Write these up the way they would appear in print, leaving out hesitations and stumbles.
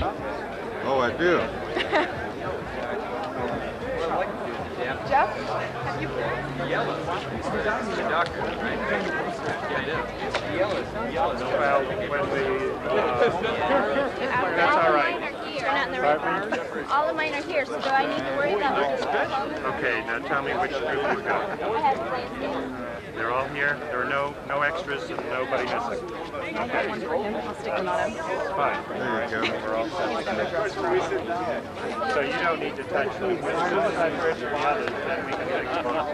Oh, I do. Jeff, have you been? Yellow. The doctor, right? Yeah, I know. Yellow. Well, when the, that's all right. They're not in the right bar. All of mine are here, so do I need to worry about this? Okay, now tell me which group you've got. I have to play a game. They're all here. There are no extras and nobody missing. I got one for him. I'll stick one on him. Fine. There you go. We're all set. So you don't need to touch them. With Rich or the others, then we can take them off.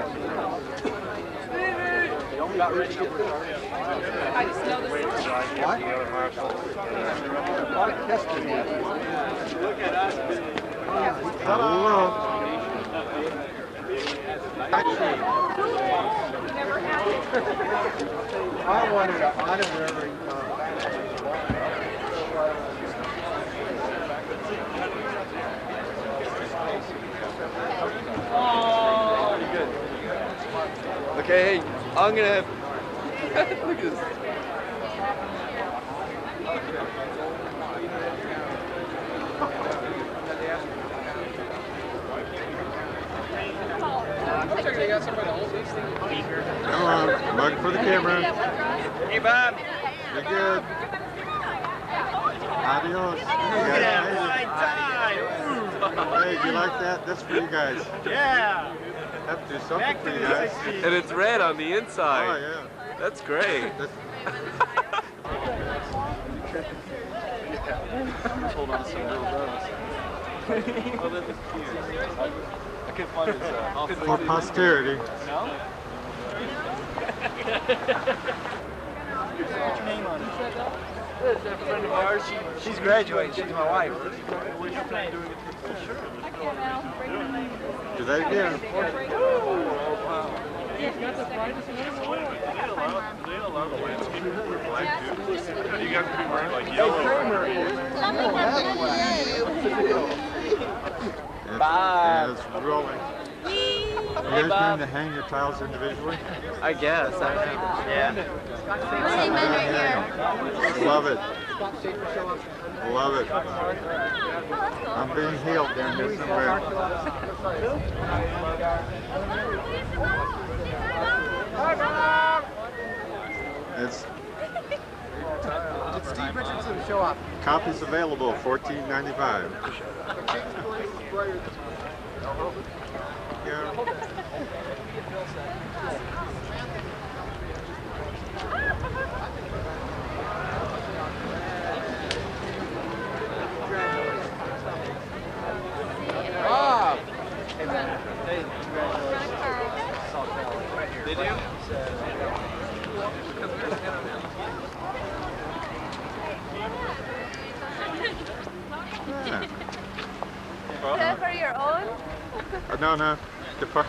I just know this. Wait until I get the other marshals. Hello. I wanted an honorary Okay, hey, I'm gonna have. Look at this. Come on, mug for the camera. Hey, Bob. You're good. Adios. Hey, do you like that? That's for you guys. Yeah! Have to do something for you guys. And it's red on the inside. Oh, yeah. That's great. Hold on to some little doves. Oh, that is cute. I can't find his For posterity. No? What's your name on it? That's a friend of ours. She's graduating. She's my wife. Do that again. They allow the landscaping to wear black too. You guys could be wearing like yellow. It's rolling. You guys mean to hang your tiles individually? I guess. I don't know. Yeah. Love it. Love it. I'm being healed down here somewhere. It's Steve Richardson, show up. copies available, $14.95. Yeah. Bob! Did you? Is that for your own? No. Depart.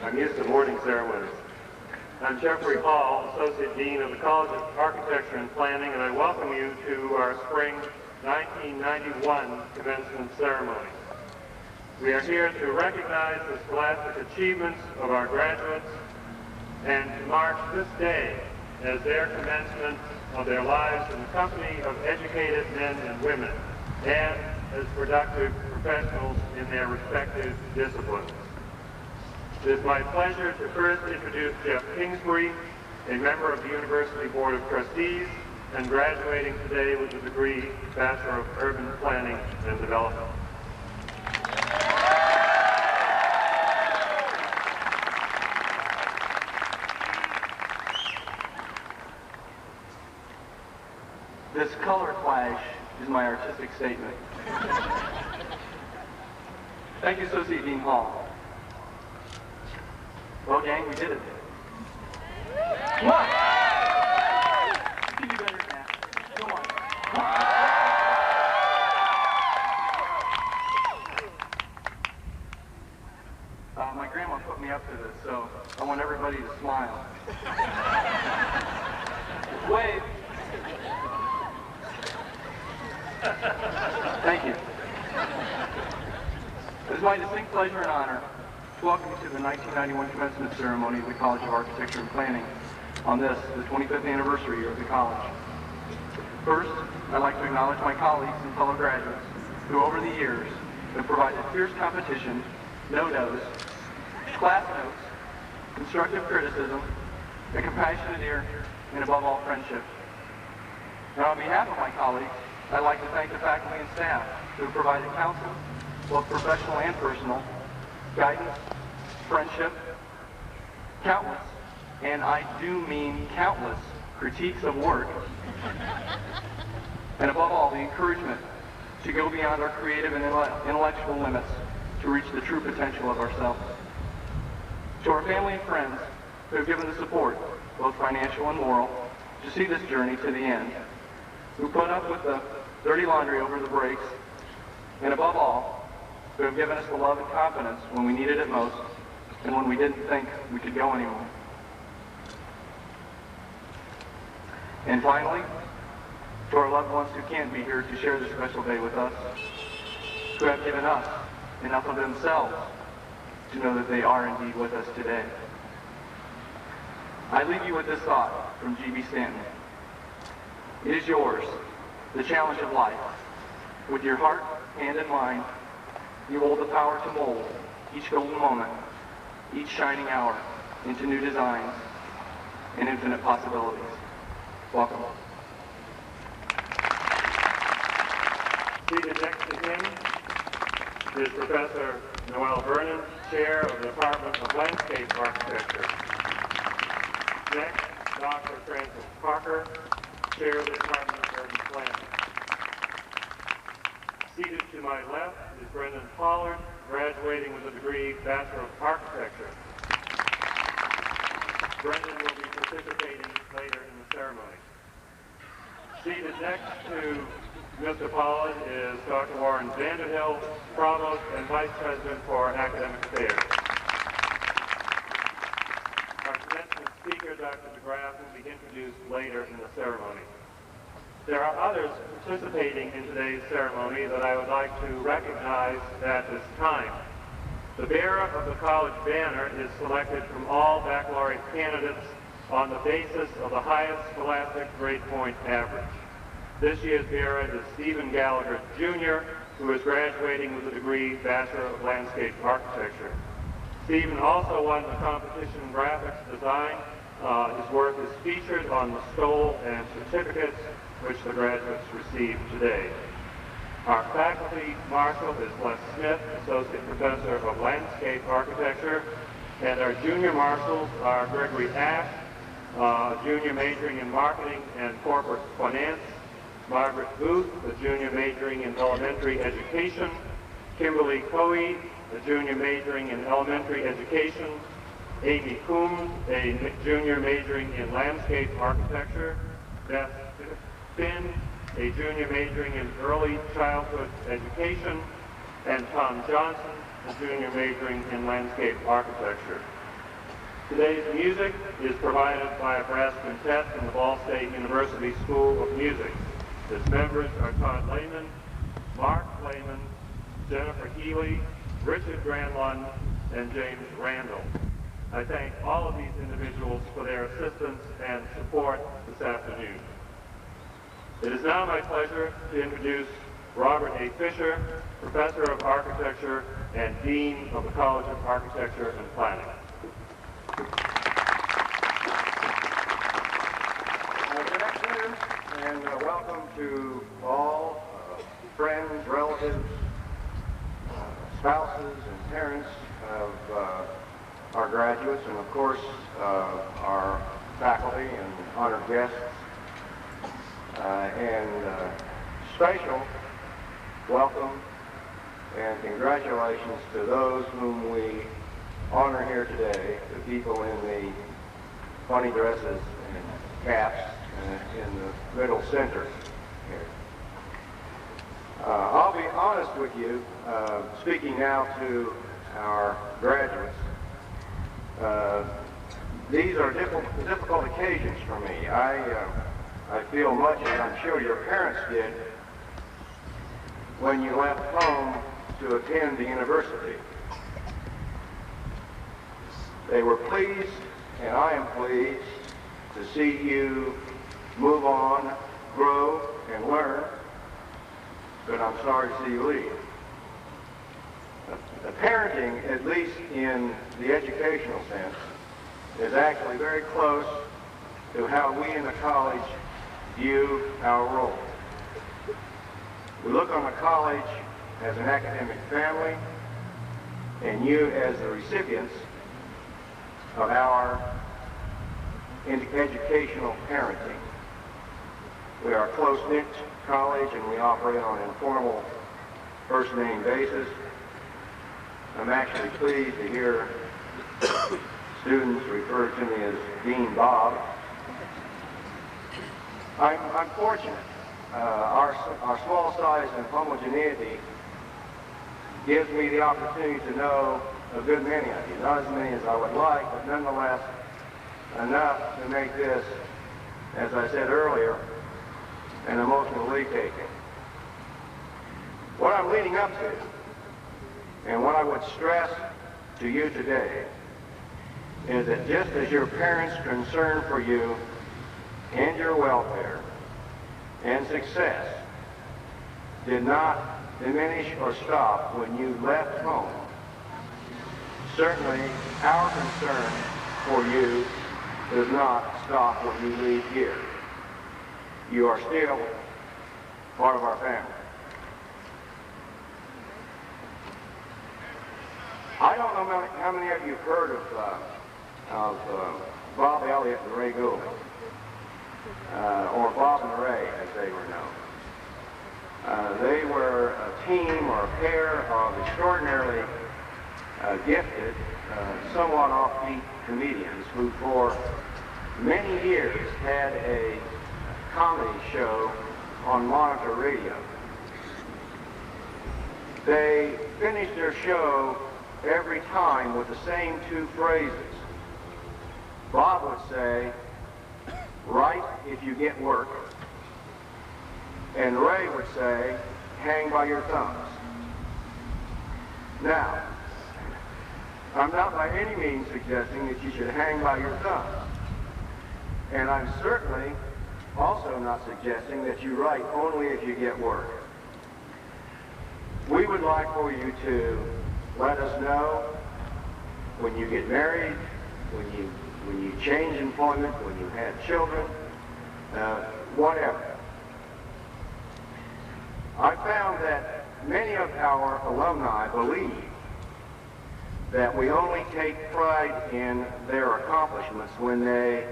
I'm used to morning ceremonies. I'm Jeffrey Hall, Associate Dean of the College of Architecture and Planning, and I welcome you to our spring 1991 commencement ceremony. We are here to recognize the scholastic achievements of our graduates and to mark this day as their commencement of their lives in the company of educated men and women and as productive professionals in their respective disciplines. It is my pleasure to first introduce Jeff Kingsbury, a member of the University Board of Trustees and graduating today with a degree Bachelor of Urban Planning and Development. This color clash is my artistic statement. Thank you, Associate Dean Hall. Well, gang, we did it. Come on! You can do better than that. Come on. Come on. My grandma put me up to this, so I want everybody to smile. Wave. Thank you. It is my distinct pleasure and honor to welcome you to the 1991 commencement ceremony of the College of Architecture and Planning on this, the 25th anniversary year of the college. First, I'd like to acknowledge my colleagues and fellow graduates who over the years have provided fierce competition, no-nos, class notes, constructive criticism, a compassionate ear, and above all, friendship. Now, on behalf of my colleagues, I'd like to thank the faculty and staff who have provided counsel, both professional and personal, guidance, friendship, countless, and I do mean countless, critiques of work, and above all, the encouragement to go beyond our creative and intellectual limits to reach the true potential of ourselves. To our family and friends who have given the support, both financial and moral, to see this journey to the end, who put up with the dirty laundry over the breaks, and above all, who have given us the love and confidence when we needed it most and when we didn't think we could go anymore. And finally, to our loved ones who can't be here to share this special day with us, who have given us enough of themselves to know that they are indeed with us today. I leave you with this thought from G.B. Stanton. It is yours, the challenge of life. With your heart, hand, and mind, you hold the power to mold each golden moment, each shining hour into new designs and infinite possibilities. Welcome. Seated next to him is Professor Noel Vernon, Chair of the Department of Landscape Architecture. Next, Dr. Francis Parker, Chair of the Department of Urban Planning. Seated to my left is Brendan Pollard, graduating with a degree Bachelor of Architecture. Brendan will be participating later in the ceremony. Seated next to Mr. Pollard is Dr. Warren Vanderhill, Provost and Vice President for Academic Affairs. Our commencement speaker, Dr. DeGraff, will be introduced later in the ceremony. There are others participating in today's ceremony that I would like to recognize at this time. The bearer of the college banner is selected from all baccalaureate candidates on the basis of the highest scholastic grade point average. This year's bearer is Stephen Gallagher, Jr., who is graduating with a degree Bachelor of Landscape Architecture. Stephen also won the competition in graphics design. His work is featured on the stole and certificates which the graduates received today. Our faculty marshal is Les Smith, Associate Professor of Landscape Architecture, and our junior marshals are Gregory Ash, junior majoring in Marketing and Corporate Finance, Margaret Booth, a junior majoring in Elementary Education, Kimberly Coe, a junior majoring in Elementary Education, Amy Coombs, a junior majoring in Landscape Architecture, Beth Finn, a junior majoring in Early Childhood Education, and Tom Johnson, a junior majoring in Landscape Architecture. Today's music is provided by a brass quintet from the Ball State University School of Music. Its members are Todd Lehman, Mark Lehman, Jennifer Kiley, Richard Granlund, and James Randall. I thank all of these individuals for their assistance and support this afternoon. It is now my pleasure to introduce Robert A. Fisher, Professor of Architecture and Dean of the College of Architecture and Planning. Good afternoon, and welcome to all friends, relatives, spouses, and parents of our graduates, and of course our faculty and honored guests, and special welcome and congratulations to those whom we honor here today, the people in the funny dresses and caps in the middle center here. I'll be honest with you, speaking now to our graduates. These are difficult occasions for me. I feel much as I'm sure your parents did when you left home to attend the university. They were pleased, and I am pleased, to see you move on, grow, and learn, but I'm sorry to see you leave. The parenting, at least in the educational sense, is actually very close to how we in the college view our role. We look on the college as an academic family, and you as the recipients of our educational parenting. We are a close-knit college, and we operate on an informal first-name basis. I'm actually pleased to hear students refer to me as Dean Bob. I'm fortunate. Our small size and homogeneity gives me the opportunity to know a good many of you. Not as many as I would like, but nonetheless enough to make this, as I said earlier, an emotional leave taking. What I'm leading up to, and what I would stress to you today, is that just as your parents' concern for you and your welfare and success did not diminish or stop when you left home, certainly our concern for you does not stop when you leave here. You are still part of our family. I don't know how many of you have heard of Bob Elliott and Ray Gould, or Bob and Ray as they were known. They were a team or a pair of extraordinarily gifted, somewhat offbeat comedians who for many years had a comedy show on Monitor Radio. They finished their show every time with the same two phrases. Bob would say, "Write if you get work," and Ray would say, "Hang by your thumbs." Now, I'm not by any means suggesting that you should hang by your thumbs, and I'm certainly also not suggesting that you write only if you get work. We would like for you to let us know when you get married, when you change employment, when you have children, whatever. I found that many of our alumni believe that we only take pride in their accomplishments when they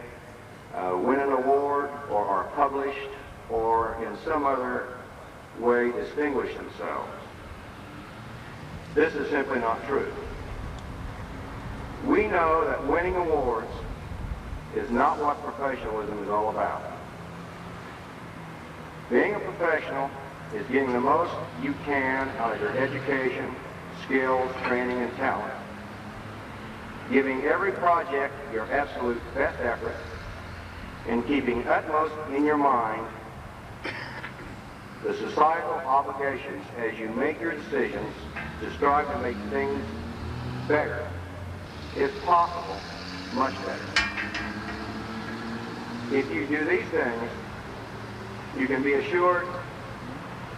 win an award or are published or in some other way distinguish themselves. This is simply not true. We know that winning awards is not what professionalism is all about. Being a professional is getting the most you can out of your education, skills, training, and talent. giving every project your absolute best effort, and keeping utmost in your mind the societal obligations as you make your decisions to strive to make things better, if possible, much better. If you do these things, you can be assured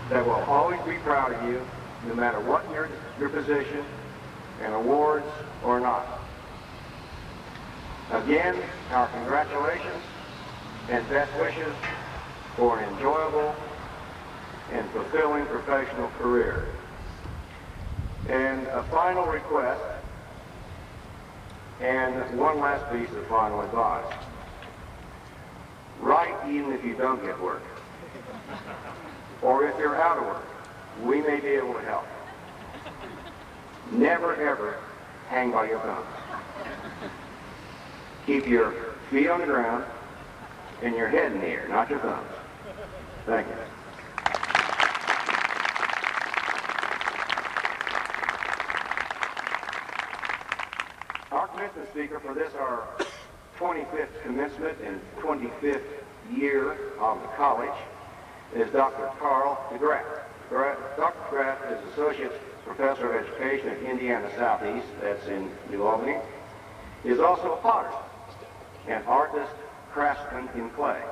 that we'll always be proud of you, no matter what your position and awards or not. Again, our congratulations and best wishes for an enjoyable and fulfilling professional career. And a final request, and one last piece of final advice. Write even if you don't get work, or if you're out of work, we may be able to help. Never ever hang by your thumbs. Keep your feet on the ground and your head in the air, not your thumbs. Thank you. Our commencement speaker for this, our 25th commencement and 25th year of the college, is Dr. Carl DeGraff. Dr. DeGraff is Associate Professor of Education at Indiana Southeast, that's in New Albany. He is also a potter, an artist, craftsman in clay.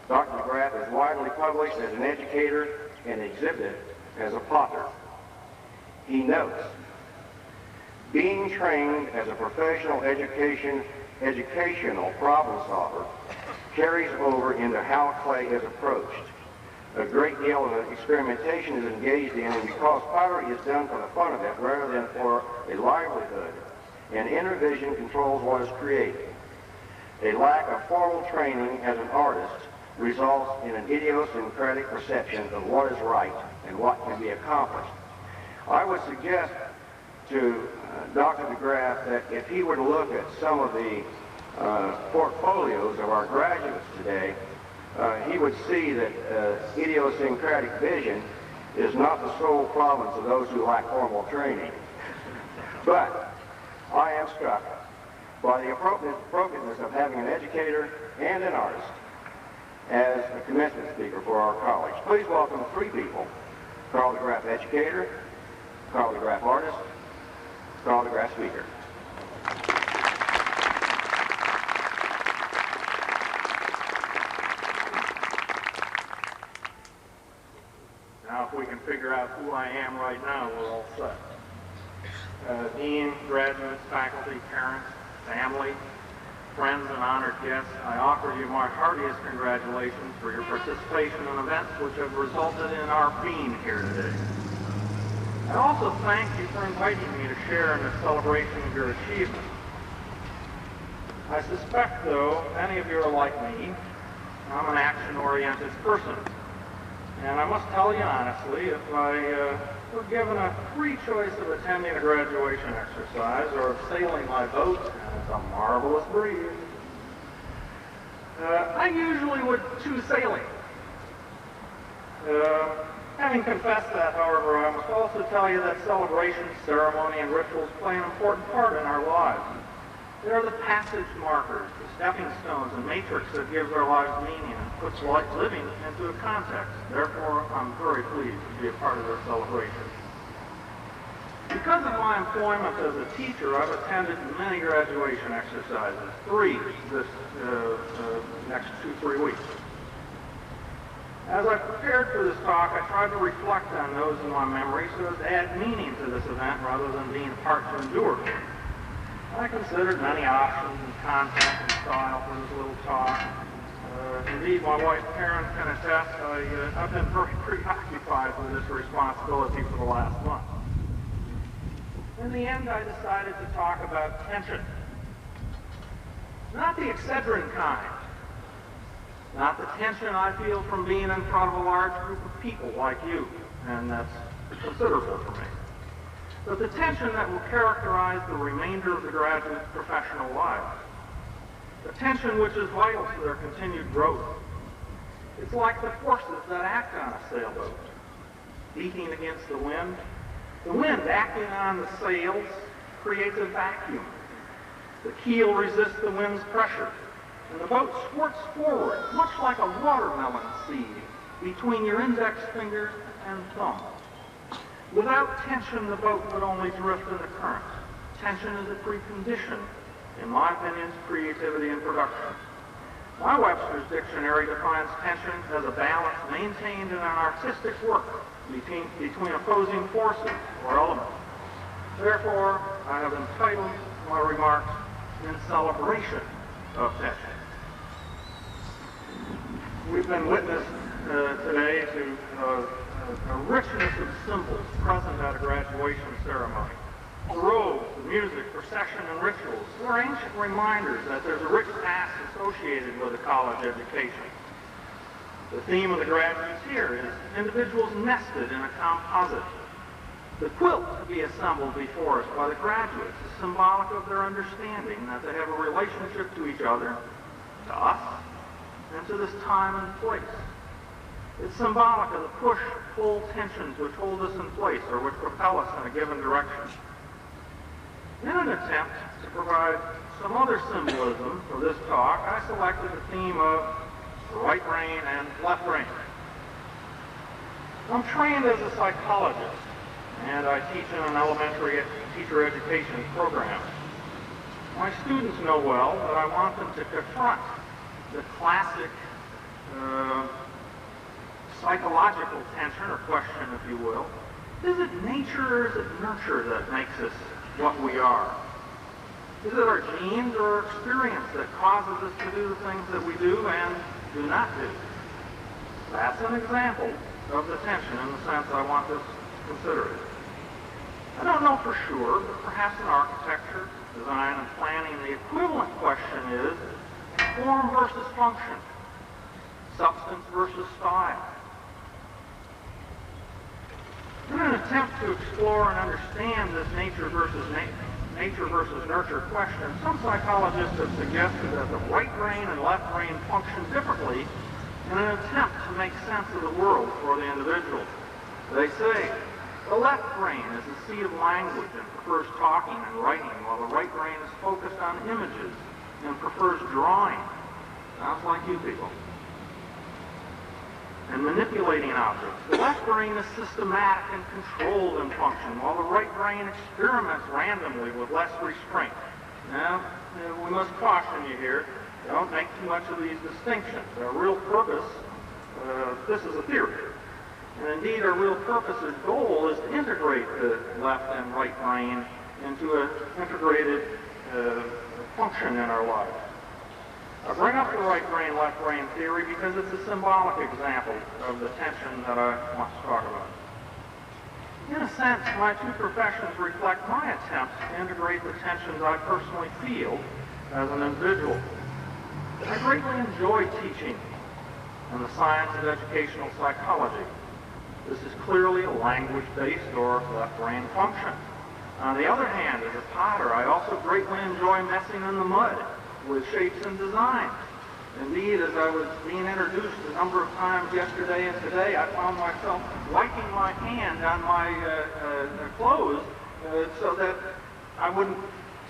Dr. DeGraff is widely published as an educator and exhibited as a potter. He notes, being trained as a professional educational problem solver carries over into how clay is approached. A great deal of experimentation is engaged in, and because pottery is done for the fun of it rather than for a livelihood, and inner vision controls what is created. A lack of formal training as an artist results in an idiosyncratic perception of what is right and what can be accomplished. I would suggest to Dr. DeGraff that if he were to look at some of the portfolios of our graduates today, he would see that idiosyncratic vision is not the sole province of those who lack formal training. But I am struck by the appropriateness of having an educator and an artist as a commencement speaker for our college. Please welcome three people: Carl DeGraff, educator; Carl DeGraff, artist; Carl DeGraff, speaker. Now, if we can figure out who I am right now, we're all set. Dean, graduates, faculty, parents, family, friends, and honored guests, I offer you my heartiest congratulations for your participation in events which have resulted in our being here today. I also thank you for inviting me to share in this celebration of your achievement. I suspect, though, many of you are like me. I'm an action-oriented person. And I must tell you honestly, if I were given a free choice of attending a graduation exercise or of sailing my boat, and it's a marvelous breeze, I usually would choose sailing. Having confessed that, however, I must also tell you that celebration, ceremony, and rituals play an important part in our lives. They are the passage markers, the stepping stones and matrix that gives our lives meaning and puts life living into a context. Therefore, I'm very pleased to be a part of their celebration. Because of my employment as a teacher, I've attended many graduation exercises, 3 this next 2-3 weeks. As I prepared for this talk, I tried to reflect on those in my memory so as to add meaning to this event rather than being hard to endure. I considered many options and content and style for this little talk. Indeed, my wife Karen can attest, I've been very preoccupied with this responsibility for the last month. In the end, I decided to talk about tension. Not the Excedrin kind. Not the tension I feel from being in front of a large group of people like you, and that's considerable for me. But the tension that will characterize the remainder of the graduate's professional life. The tension which is vital to their continued growth. It's like the forces that act on a sailboat, beating against the wind acting on the sails, creates a vacuum. The keel resists the wind's pressure, and the boat squirts forward, much like a watermelon seed, between your index finger and thumb. Without tension, the boat would only drift in the current. Tension is a precondition, in my opinion, to creativity and production. My Webster's Dictionary defines tension as a balance maintained in an artistic work between opposing forces or elements. Therefore, I have entitled my remarks "In Celebration of Tension." We've been witness today to a richness of symbols present at a graduation ceremony. The robes, the music, procession, and rituals are ancient reminders that there's a rich past associated with a college education. The theme of the graduates here is individuals nested in a composite. The quilt to be assembled before us by the graduates is symbolic of their understanding that they have a relationship to each other, to us, and to this time and place. It's symbolic of the push-pull tensions which hold us in place or which propel us in a given direction. In an attempt to provide some other symbolism for this talk, I selected the theme of right brain and left brain. I'm trained as a psychologist, and I teach in an elementary teacher education program. My students know well that I want them to confront the classic psychological tension or question, if you will. Is it nature or is it nurture that makes us what we are? Is it our genes or our experience that causes us to do the things that we do and do not do? That's an example of the tension in the sense I want us to consider it. I don't know for sure, but perhaps in architecture, design, and planning, the equivalent question is form versus function, substance versus style. In an attempt to explore and understand this nature versus nurture question, some psychologists have suggested that the right brain and left brain function differently in an attempt to make sense of the world for the individual. They say the left brain is the seat of language and prefers talking and writing, while the right brain is focused on images and prefers drawing. Sounds like you people. And manipulating objects. The left brain is systematic and controlled in function, while the right brain experiments randomly with less restraint. Now, we must caution you here. Don't make too much of these distinctions. Our real purpose, this is a theory, and indeed our real purpose or goal is to integrate the left and right brain into an integrated function in our lives. I bring up the right brain, left brain theory because it's a symbolic example of the tension that I want to talk about. In a sense, my two professions reflect my attempts to integrate the tensions I personally feel as an individual. I greatly enjoy teaching in the science of educational psychology. This is clearly a language-based or left brain function. On the other hand, as a potter, I also greatly enjoy messing in the mud with shapes and designs. Indeed, as I was being introduced a number of times yesterday and today, I found myself wiping my hand on my clothes so that I wouldn't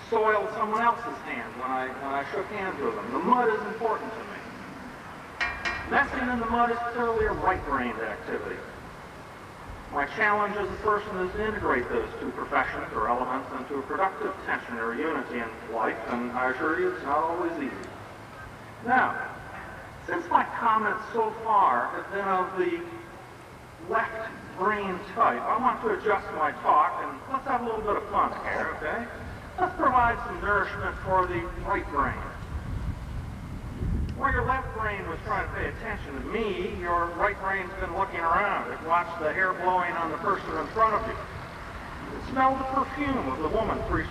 soil someone else's hand when I shook hands with them. The mud is important to me. Messing in the mud is clearly a right-brained activity. My challenge as a person is to integrate those two professions or elements into a productive tension or unity in life, and I assure you it's not always easy. Now, since my comments so far have been of the left brain type, I want to adjust my talk, and let's have a little bit of fun here, okay? Let's provide some nourishment for the right brain. While your left brain was trying to pay attention to me, your right brain's been looking around. It watched the hair blowing on the person in front of you. It smelled the perfume of the woman 3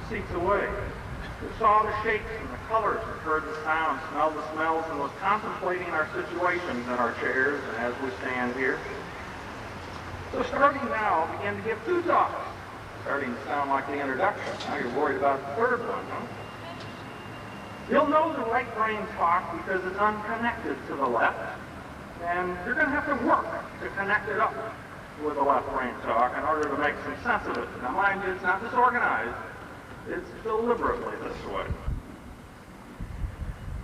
seats away. It saw the shapes and the colors, and heard the sounds, smelled the smells, and was contemplating our situation in our chairs and as we stand here. So starting now, I'll begin to give 2 talks. Starting to sound like the introduction. Now you're worried about the third one, huh? You'll know the right brain talk because it's unconnected to the left, and you're going to have to work to connect it up with the left brain talk in order to make some sense of it. Now mind you, it's not disorganized. It's deliberately this way.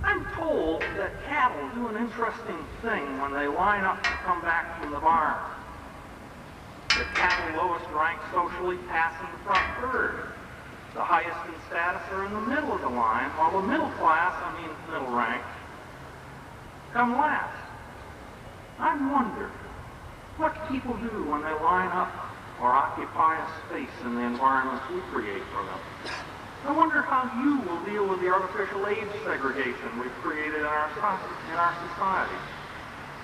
I'm told that cattle do an interesting thing when they line up to come back from the barn. The cattle lowest ranked socially pass in the front third. The highest in status are in the middle of the line, while the middle class, middle rank, come last. I wonder what people do when they line up or occupy a space in the environments we create for them. I wonder how you will deal with the artificial age segregation we've created in our society.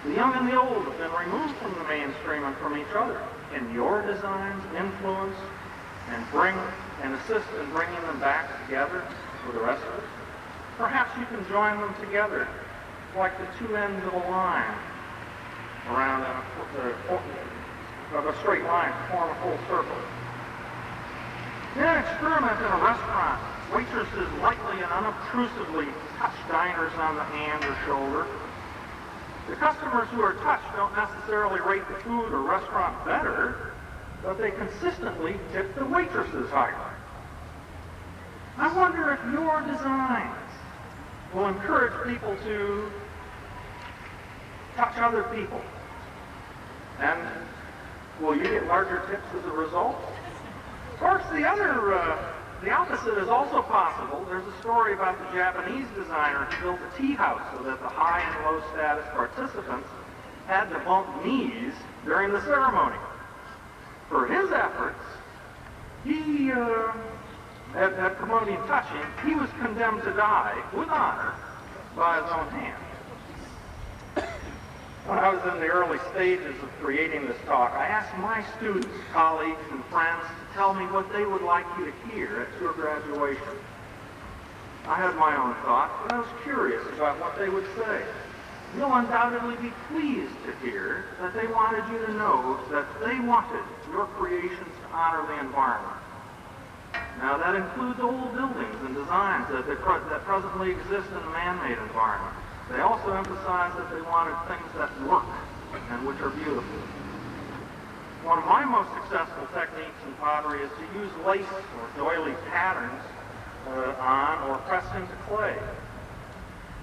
The young and the old have been removed from the mainstream and from each other. Can your designs influence and assist in bringing them back together with the rest of us? Perhaps you can join them together like the two ends of a line around a straight line to form a full circle. In an experiment in a restaurant, waitresses lightly and unobtrusively touch diners on the hand or shoulder. The customers who are touched don't necessarily rate the food or restaurant better, but they consistently tip the waitresses higher. I wonder if your designs will encourage people to touch other people. And will you get larger tips as a result? Of course, the opposite is also possible. There's a story about the Japanese designer who built a tea house so that the high and low status participants had to bump knees during the ceremony. For his efforts, at promoting touching, he was condemned to die with honor by his own hand. When I was in the early stages of creating this talk, I asked my students, colleagues, and friends to tell me what they would like you to hear at your graduation. I had my own thoughts, but I was curious about what they would say. You'll undoubtedly be pleased to hear that they wanted you to know that they wanted your creations to honor the environment. Now that includes old buildings and designs that presently exist in a man-made environment. They also emphasized that they wanted things that work and which are beautiful. One of my most successful techniques in pottery is to use lace or doily patterns on or pressed into clay.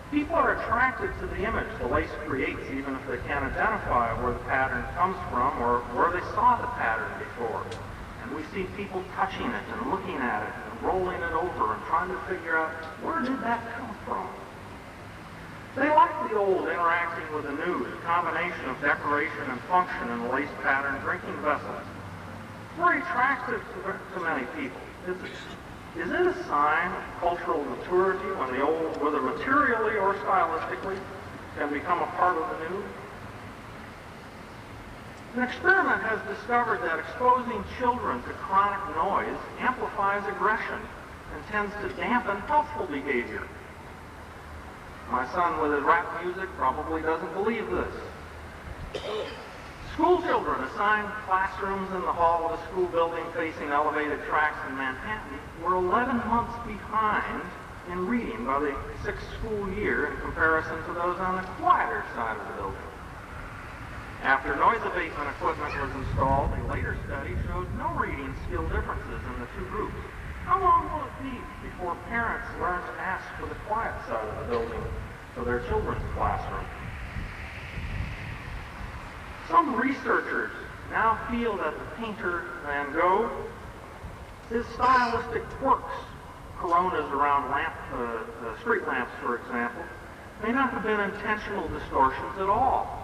People are attracted to the image the lace creates even if they can't identify where the pattern comes from or where they saw the pattern before. And we see people touching it and looking at it and rolling it over and trying to figure out where did that come from. They like the old interacting with the new, the combination of decoration and function in a lace pattern drinking vessel. It's very attractive to many people. Is it a sign of cultural maturity when the old, whether materially or stylistically, can become a part of the new? An experiment has discovered that exposing children to chronic noise amplifies aggression and tends to dampen healthful behavior. My son with his rap music probably doesn't believe this. School children assigned classrooms in the hall of a school building facing elevated tracks in Manhattan were 11 months behind in reading by the sixth school year in comparison to those on the quieter side of the building. After noise abatement equipment was installed, a later study showed no reading skill differences in the two groups. How long will it be before parents learn to ask for the quiet side of the building for their children's classroom? Some researchers now feel that the painter Van Gogh, his stylistic quirks, coronas around street lamps, for example, may not have been intentional distortions at all,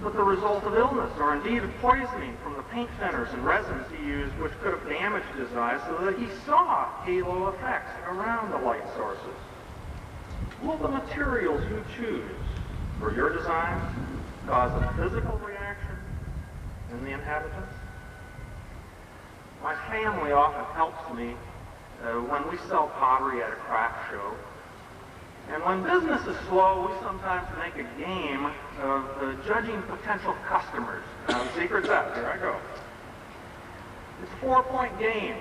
but the result of illness or indeed of poisoning from the paint thinners and resins he used, which could have damaged his eyes so that he saw halo effects around the light sources. Will the materials you choose for your designs cause a physical reaction in the inhabitants? My family often helps me when we sell pottery at a craft show. And when business is slow, we sometimes make a game of judging potential customers. Now, the secret's out. Here I go. It's a 4-point game.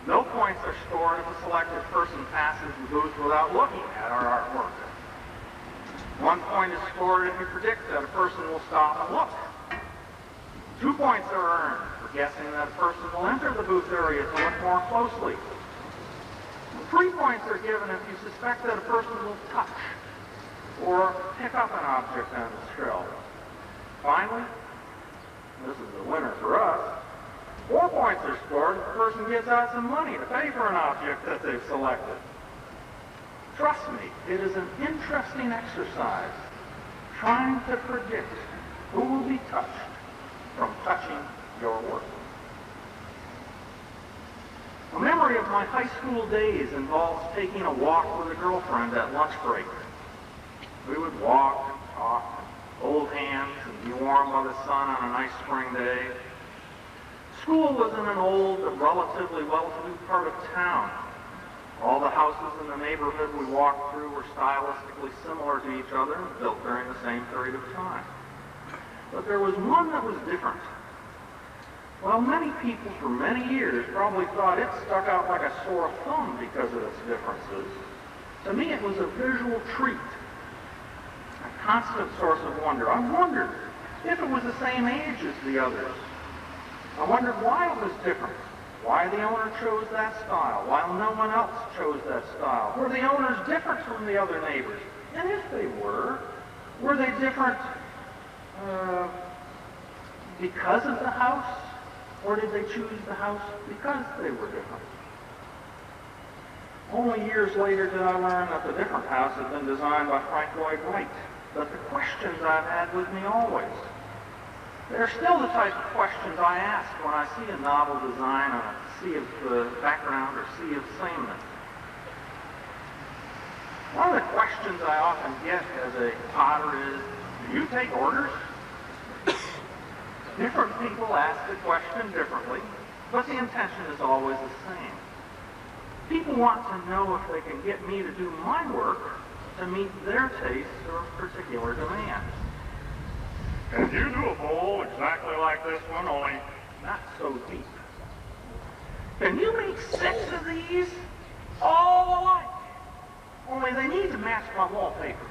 No points are scored if a selected person passes the booth without looking at our artwork. 1 point is scored if you predict that a person will stop and look. 2 points are earned for guessing that a person will enter the booth area to look more closely. 3 points are given if you suspect that a person will touch or pick up an object on the shelf. Finally, this is the winner for us, 4 points are scored if the person gives out some money to pay for an object that they've selected. Trust me, it is an interesting exercise trying to predict who will be touched from touching your work. A memory of my high school days involves taking a walk with a girlfriend at lunch break. We would walk and talk, hold hands, and be warm by the sun on a nice spring day. School was in an old, relatively well-to-do part of town. All the houses in the neighborhood we walked through were stylistically similar to each other, built during the same period of time. But there was one that was different. Well, many people for many years probably thought it stuck out like a sore thumb because of its differences. To me, it was a visual treat, a constant source of wonder. I wondered if it was the same age as the others. I wondered why it was different, why the owner chose that style, while no one else chose that style. Were the owners different from the other neighbors? And if they were they different because of the house? Or did they choose the house because they were different? Only years later did I learn that the different house had been designed by Frank Lloyd Wright. But the questions I've had with me always, they're still the type of questions I ask when I see a novel design on a sea of background or sea of sameness. One of the questions I often get as a potter is, do you take orders? Different people ask the question differently, but the intention is always the same. People want to know if they can get me to do my work to meet their tastes or particular demands. Can you do a bowl exactly like this one, only not so deep? Can you make 6 of these all alike? Only they need to match my wallpaper.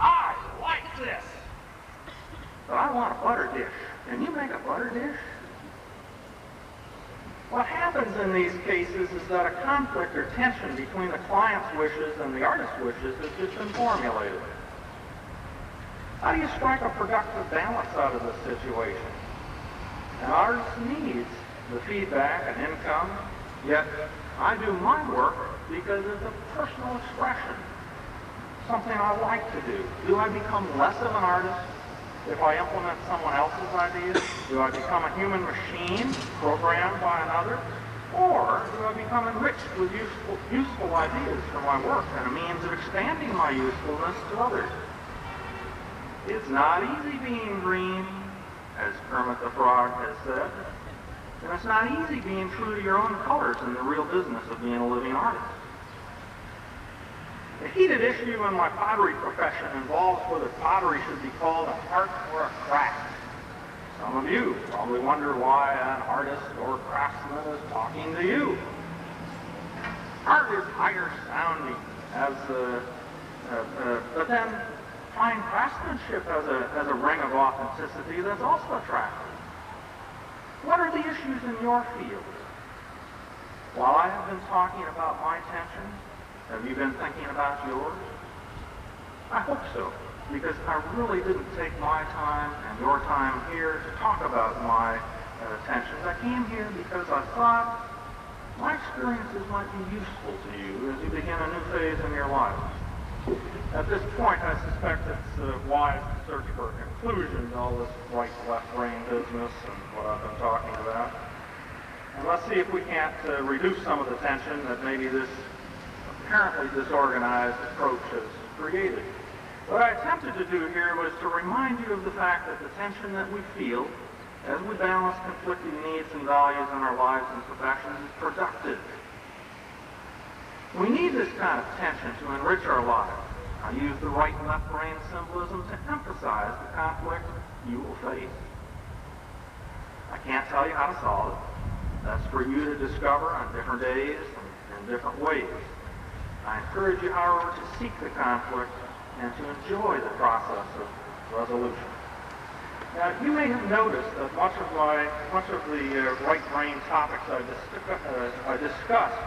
I like this, but I want a butter dish. Can you make a butter dish? What happens in these cases is that a conflict or tension between the client's wishes and the artist's wishes has just been formulated. How do you strike a productive balance out of this situation? An artist needs the feedback and income, yet I do my work because it's a personal expression, something I like to do. Do I become less of an artist if I implement someone else's ideas? Do I become a human machine programmed by another? Or do I become enriched with useful ideas for my work and a means of expanding my usefulness to others? It's not easy being green, as Kermit the Frog has said, and it's not easy being true to your own colors in the real business of being a living artist. The heated issue in my pottery profession involves whether pottery should be called an art or a craft. Some of you probably wonder why an artist or craftsman is talking to you. Art is higher sounding, but then fine craftsmanship has a ring of authenticity that's also attractive. What are the issues in your field? While I have been talking about my tension, have you been thinking about yours? I hope so, because I really didn't take my time and your time here to talk about my tensions. I came here because I thought my experiences might be useful to you as you begin a new phase in your life. At this point, I suspect it's wise to search for a conclusion to all this right-left brain business and what I've been talking about. And let's see if we can't reduce some of the tension that maybe this apparently disorganized approach has created. What I attempted to do here was to remind you of the fact that the tension that we feel as we balance conflicting needs and values in our lives and professions is productive. We need this kind of tension to enrich our lives. I use the right and left brain symbolism to emphasize the conflict you will face. I can't tell you how to solve it. That's for you to discover on different days and in different ways. I encourage you, however, to seek the conflict and to enjoy the process of resolution. Now, you may have noticed that much of the right brain topics I discussed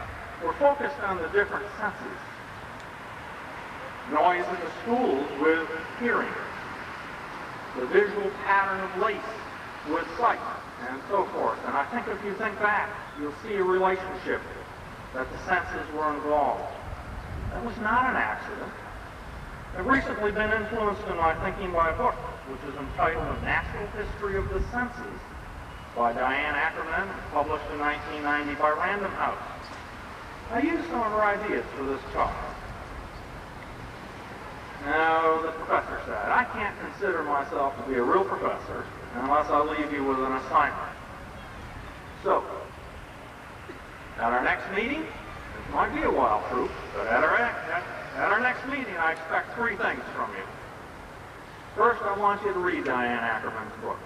were focused on the different senses. Noise in the schools with hearing, the visual pattern of lace with sight, and so forth. And I think if you think back, you'll see a relationship that the senses were involved. That was not an accident. I've recently been influenced in my thinking by a book, which is entitled A Natural History of the Senses by Diane Ackerman, published in 1990 by Random House. I used some of her ideas for this talk. Now, the professor said, I can't consider myself to be a real professor unless I leave you with an assignment. So, at our next meeting, it might be a wild fruit, but at our next meeting, I expect three things from you. First, I want you to read Diane Ackerman's book.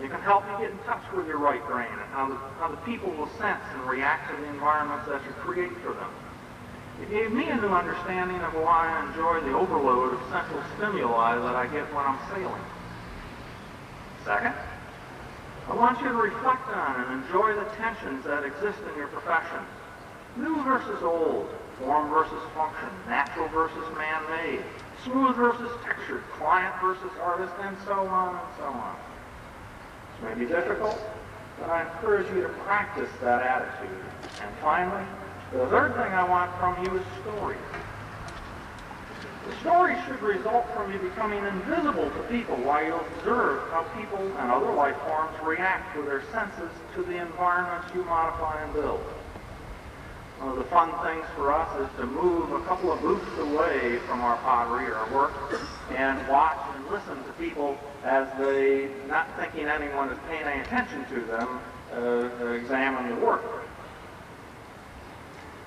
It can help you get in touch with your right brain and how the people will sense and react to the environments that you create for them. It gave me a new understanding of why I enjoy the overload of central stimuli that I get when I'm sailing. Second, I want you to reflect on and enjoy the tensions that exist in your profession. New versus old, form versus function, natural versus man-made, smooth versus textured, client versus artist, and so on and so on. This may be difficult, but I encourage you to practice that attitude. And finally, the third thing I want from you is stories. The story should result from you becoming invisible to people while you observe how people and other life forms react with their senses to the environments you modify and build. One of the fun things for us is to move a couple of booths away from our pottery or our work and watch and listen to people as they, not thinking anyone is paying any attention to them, examine the work.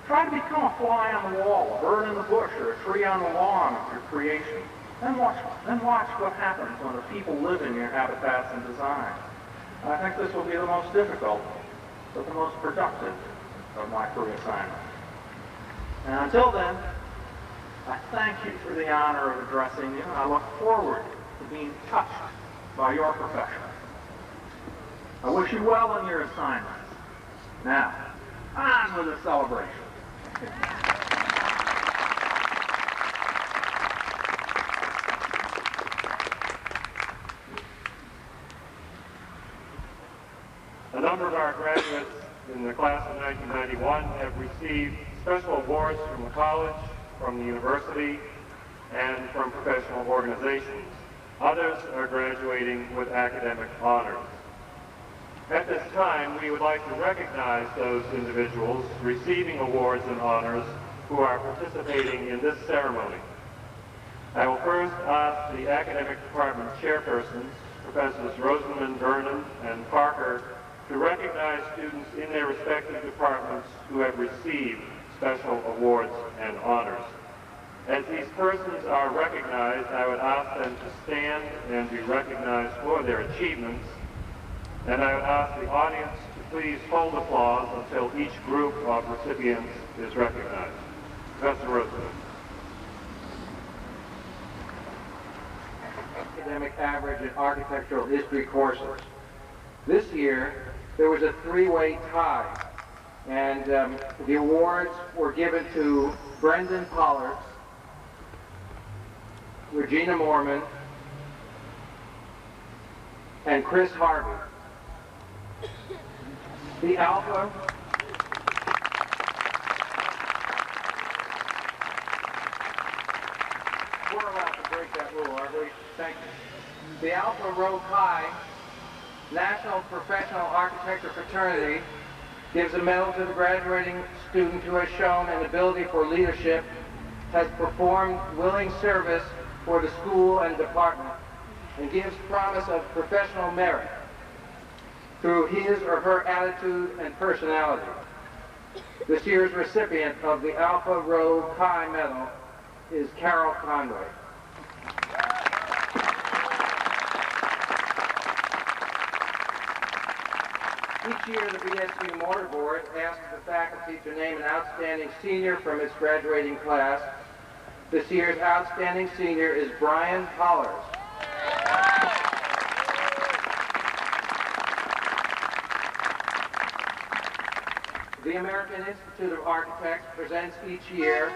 Try to become a fly on the wall, a bird in the bush, or a tree on the lawn of your creation. Then watch what happens when the people live in your habitats and design. I think this will be the most difficult, but the most productive of my career assignments. And until then, I thank you for the honor of addressing you, and I look forward to being touched by your profession. I wish you well in your assignments. Now, on with the celebration. A number of our graduates in the class of 1991 have received special awards from the college, from the university, and from professional organizations. Others are graduating with academic honors. At this time, we would like to recognize those individuals receiving awards and honors who are participating in this ceremony. I will first ask the academic department chairpersons, Professors Rosenman, Vernon, and Parker, to recognize students in their respective departments who have received special awards and honors. As these persons are recognized, I would ask them to stand and be recognized for their achievements. And I would ask the audience to please hold applause until each group of recipients is recognized. Professor Rosenman. Academic average in architectural history courses. This year, there was a three-way tie, and the awards were given to Brendan Pollard, Regina Mormon, and Chris Harvey. The Alpha we're allowed to break that rule, aren't we? Thank you. The Alpha Rho Chi National Professional Architecture Fraternity gives a medal to the graduating student who has shown an ability for leadership, has performed willing service for the school and department, and gives promise of professional merit through his or her attitude and personality. This year's recipient of the Alpha Rho Chi Medal is Carol Conway. Each year, the BSU Mortar Board asks the faculty to name an outstanding senior from its graduating class. This year's outstanding senior is Brian Hollers. The American Institute of Architects presents each year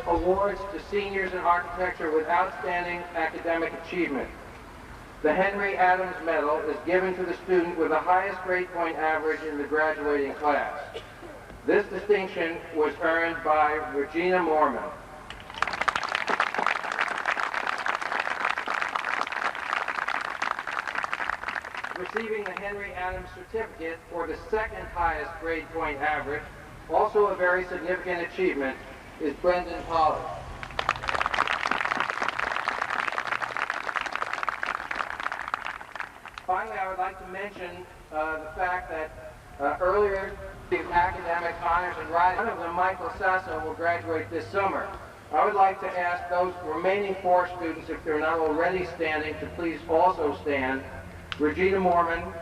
awards to seniors in architecture with outstanding academic achievement. The Henry Adams Medal is given to the student with the highest grade point average in the graduating class. This distinction was earned by Regina Mormon. Receiving the Henry Adams Certificate for the second highest grade point average, also a very significant achievement, is Brendan Pollard. Finally, I would like to mention the fact that earlier the academic honors and writing, one of them, Michael Sasso, will graduate this summer. I would like to ask those remaining 4 students, if they're not already standing, to please also stand. Regina Mormon,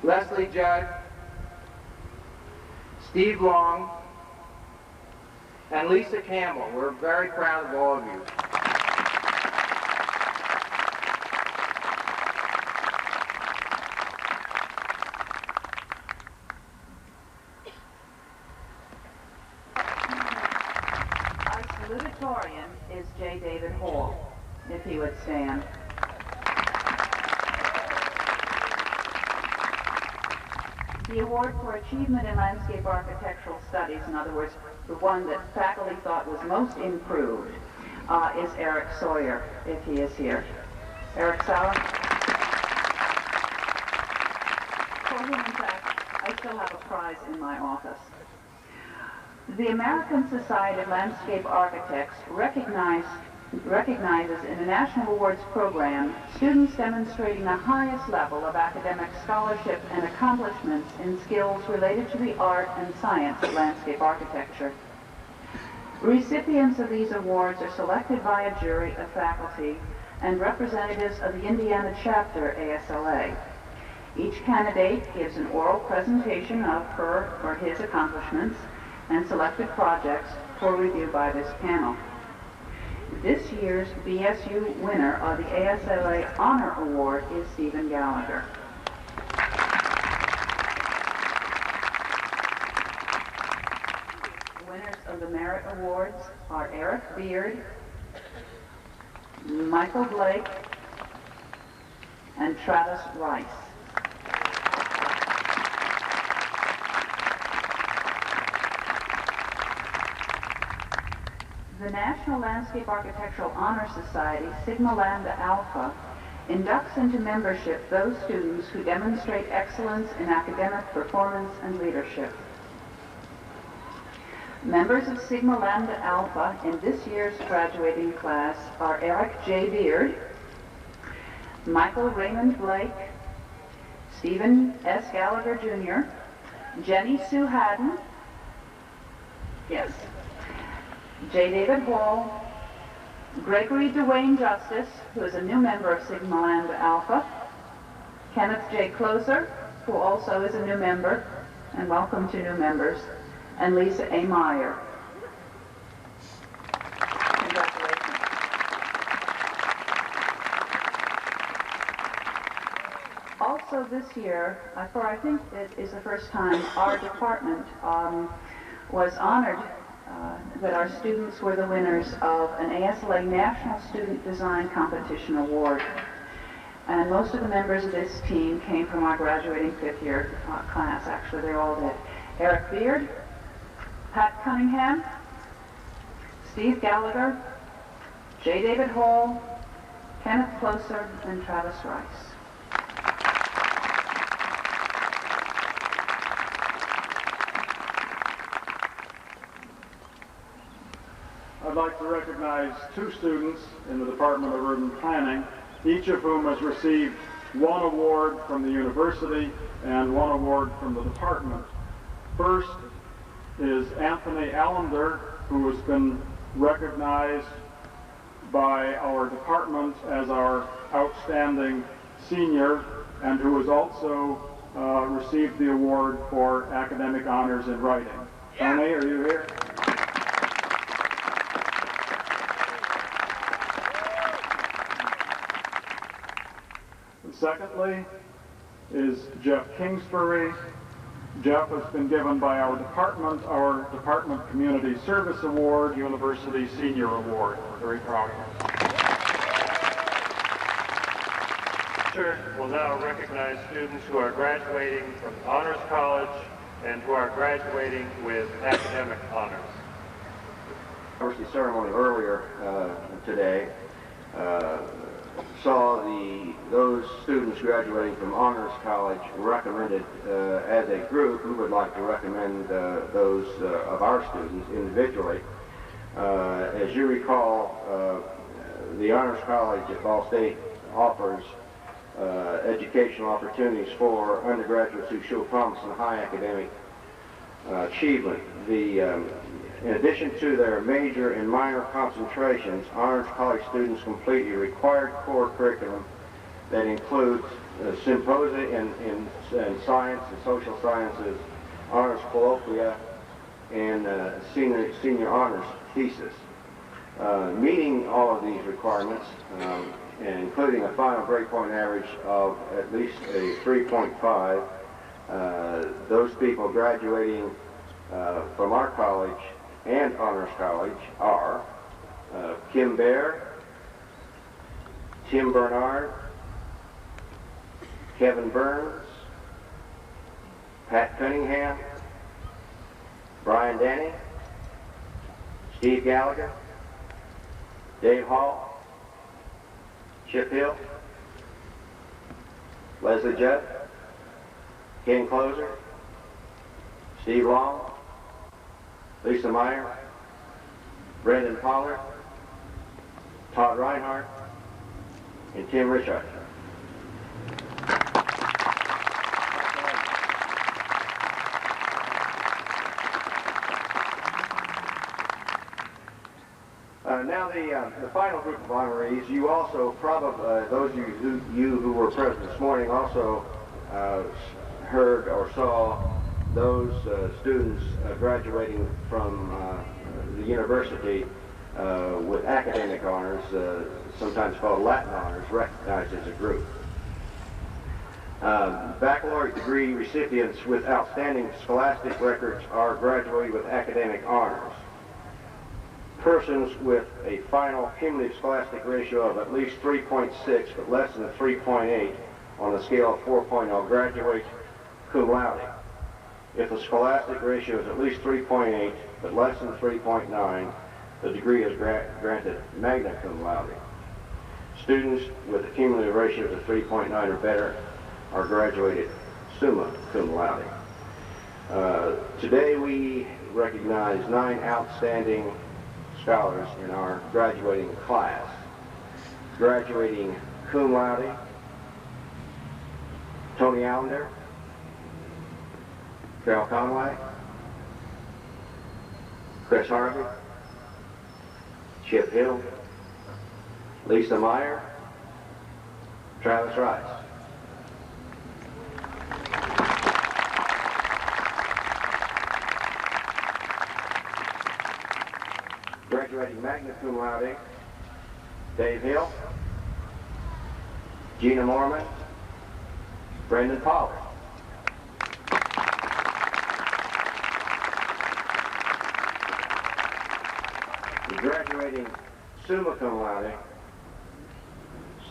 Leslie Judd, Steve Long, and Lisa Campbell. We're very proud of all of you. Our salutatorian is J. David Hall, if he would stand. The award for achievement in landscape architectural studies, in other words, the one that faculty thought was most improved, is Eric Sawyer, if he is here. Eric Sauer? For whom, in fact, I still have a prize in my office. The American Society of Landscape Architects recognizes in the National Awards program students demonstrating the highest level of academic scholarship and accomplishments in skills related to the art and science of landscape architecture. Recipients of these awards are selected by a jury of faculty and representatives of the Indiana chapter ASLA. Each candidate gives an oral presentation of her or his accomplishments and selected projects for review by this panel. This year's BSU winner of the ASLA Honor Award is Stephen Gallagher. Winners of the Merit Awards are Eric Beard, Michael Blake, and Travis Rice. The National Landscape Architectural Honor Society, Sigma Lambda Alpha, inducts into membership those students who demonstrate excellence in academic performance and leadership. Members of Sigma Lambda Alpha in this year's graduating class are Eric J. Beard, Michael Raymond Blake, Stephen S. Gallagher Jr., Jenny Sue Haddon, yes, J. David Hall, Gregory Dwayne Justice, who is a new member of Sigma Lambda Alpha, Kenneth J. Closer, who also is a new member, and welcome to new members, and Lisa A. Meyer. Congratulations. Also this year, for I think it is the first time, our department was honored that our students were the winners of an ASLA National Student Design Competition Award. And most of the members of this team came from our graduating 5th year class. Actually, they all did. Eric Beard, Pat Cunningham, Steve Gallagher, J. David Hall, Kenneth Closer, and Travis Rice. I'd like to recognize 2 students in the Department of Urban Planning, each of whom has received 1 award from the university and 1 award from the department. First is Anthony Allender, who has been recognized by our department as our outstanding senior, and who has also received the award for academic honors in writing. Tony, are you here? Secondly is Jeff Kingsbury, Jeff has been given by our Department Community Service Award, University Senior Award. We're very proud of him. We'll now recognize students who are graduating from Honors College and who are graduating with academic honors. University ceremony earlier today saw those students graduating from Honors College recommended as a group. We would like to recommend those of our students individually. As you recall, the Honors College at Ball State offers educational opportunities for undergraduates who show promise in high academic achievement. In addition to their major and minor concentrations, Honors College students complete a required core curriculum that includes symposia in science and social sciences, honors colloquia, and senior honors thesis. Meeting all of these requirements, and including a final grade point average of at least a 3.5, those people graduating from our college and Honors College are Kim Baer, Tim Bernard, Kevin Burns, Pat Cunningham, Brian Danny, Steve Gallagher, Dave Hall, Chip Hill, Leslie Judd, Ken Closer, Steve Long, Lisa Meyer, Brendan Pollard, Todd Reinhardt, and Tim Richard. Now the final group of honorees, you also probably, those of you who were present this morning also heard or saw those students graduating from the university with academic honors, sometimes called Latin honors, recognized as a group. Baccalaureate degree recipients with outstanding scholastic records are graduating with academic honors. Persons with a final cumulative scholastic ratio of at least 3.6 but less than 3.8 on a scale of 4.0 graduate cum laude. If the scholastic ratio is at least 3.8 but less than 3.9, the degree is granted magna cum laude. Students with a cumulative ratio of 3.9 or better are graduated summa cum laude. Today we recognize 9 outstanding scholars in our graduating class. Graduating cum laude, Tony Allender, Carol Conway, Chris Harvey, Chip Hill, Lisa Meyer, Travis Rice. Graduating magna cum laude, Dave Hill, Gina Mormon, Brendan Pollard. Graduating summa cum laude,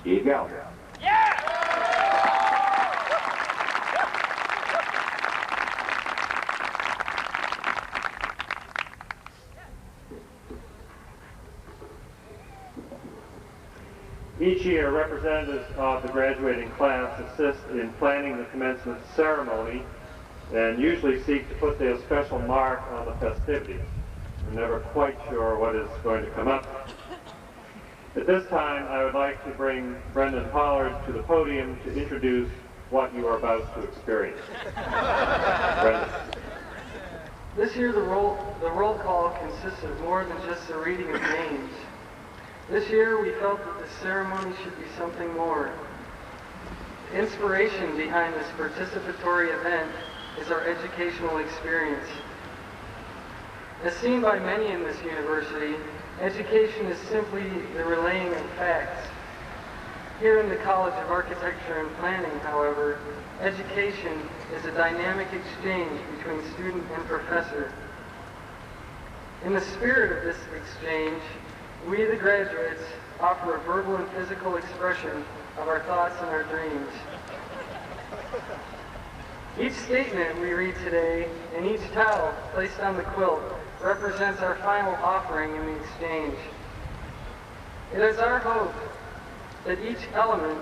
Steve Gallagher. Each year, representatives of the graduating class assist in planning the commencement ceremony and usually seek to put their special mark on the festivities. I'm never quite sure what is going to come up. At this time, I would like to bring Brendan Pollard to the podium to introduce what you are about to experience. Brendan. This year, the roll call consists of more than just the reading of names. This year, we felt that the ceremony should be something more. The inspiration behind this participatory event is our educational experience. As seen by many in this university, education is simply the relaying of facts. Here in the College of Architecture and Planning, however, education is a dynamic exchange between student and professor. In the spirit of this exchange, we, the graduates, offer a verbal and physical expression of our thoughts and our dreams. Each statement we read today and each towel placed on the quilt represents our final offering in the exchange. It is our hope that each element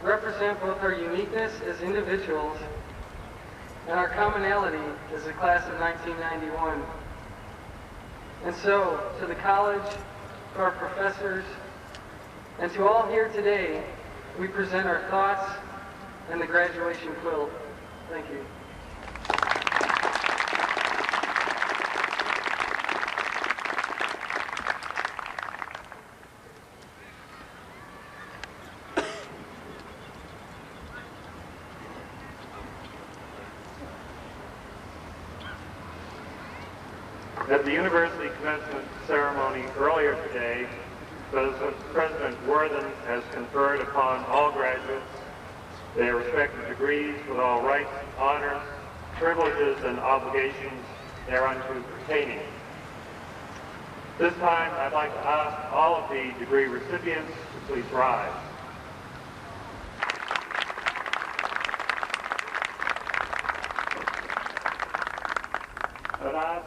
represent both our uniqueness as individuals and our commonality as the class of 1991. And so, to the college, to our professors, and to all here today, we present our thoughts and the graduation quilt. Thank you. At the university commencement ceremony earlier today, President Woollen has conferred upon all graduates their respective degrees with all rights, honors, privileges, and obligations thereunto pertaining. This time, I'd like to ask all of the degree recipients to please rise. I'd ask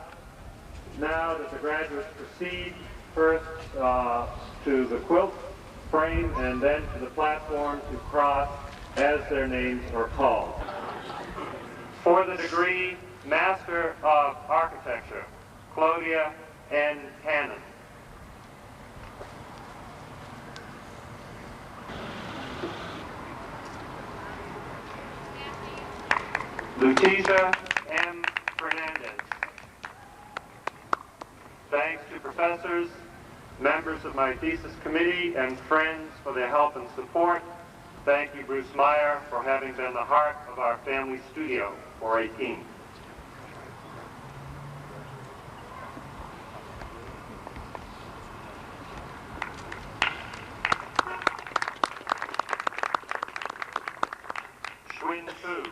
now that the graduates proceed first to the quilt frame and then to the platform to cross as their names are called. For the degree Master of Architecture, Claudia N. Hannon. Leticia M. Fernandez. Thanks to professors, members of my thesis committee, and friends for their help and support. Thank you, Bruce Meyer, for having been the heart of our family studio for 18. Schwinn Fu.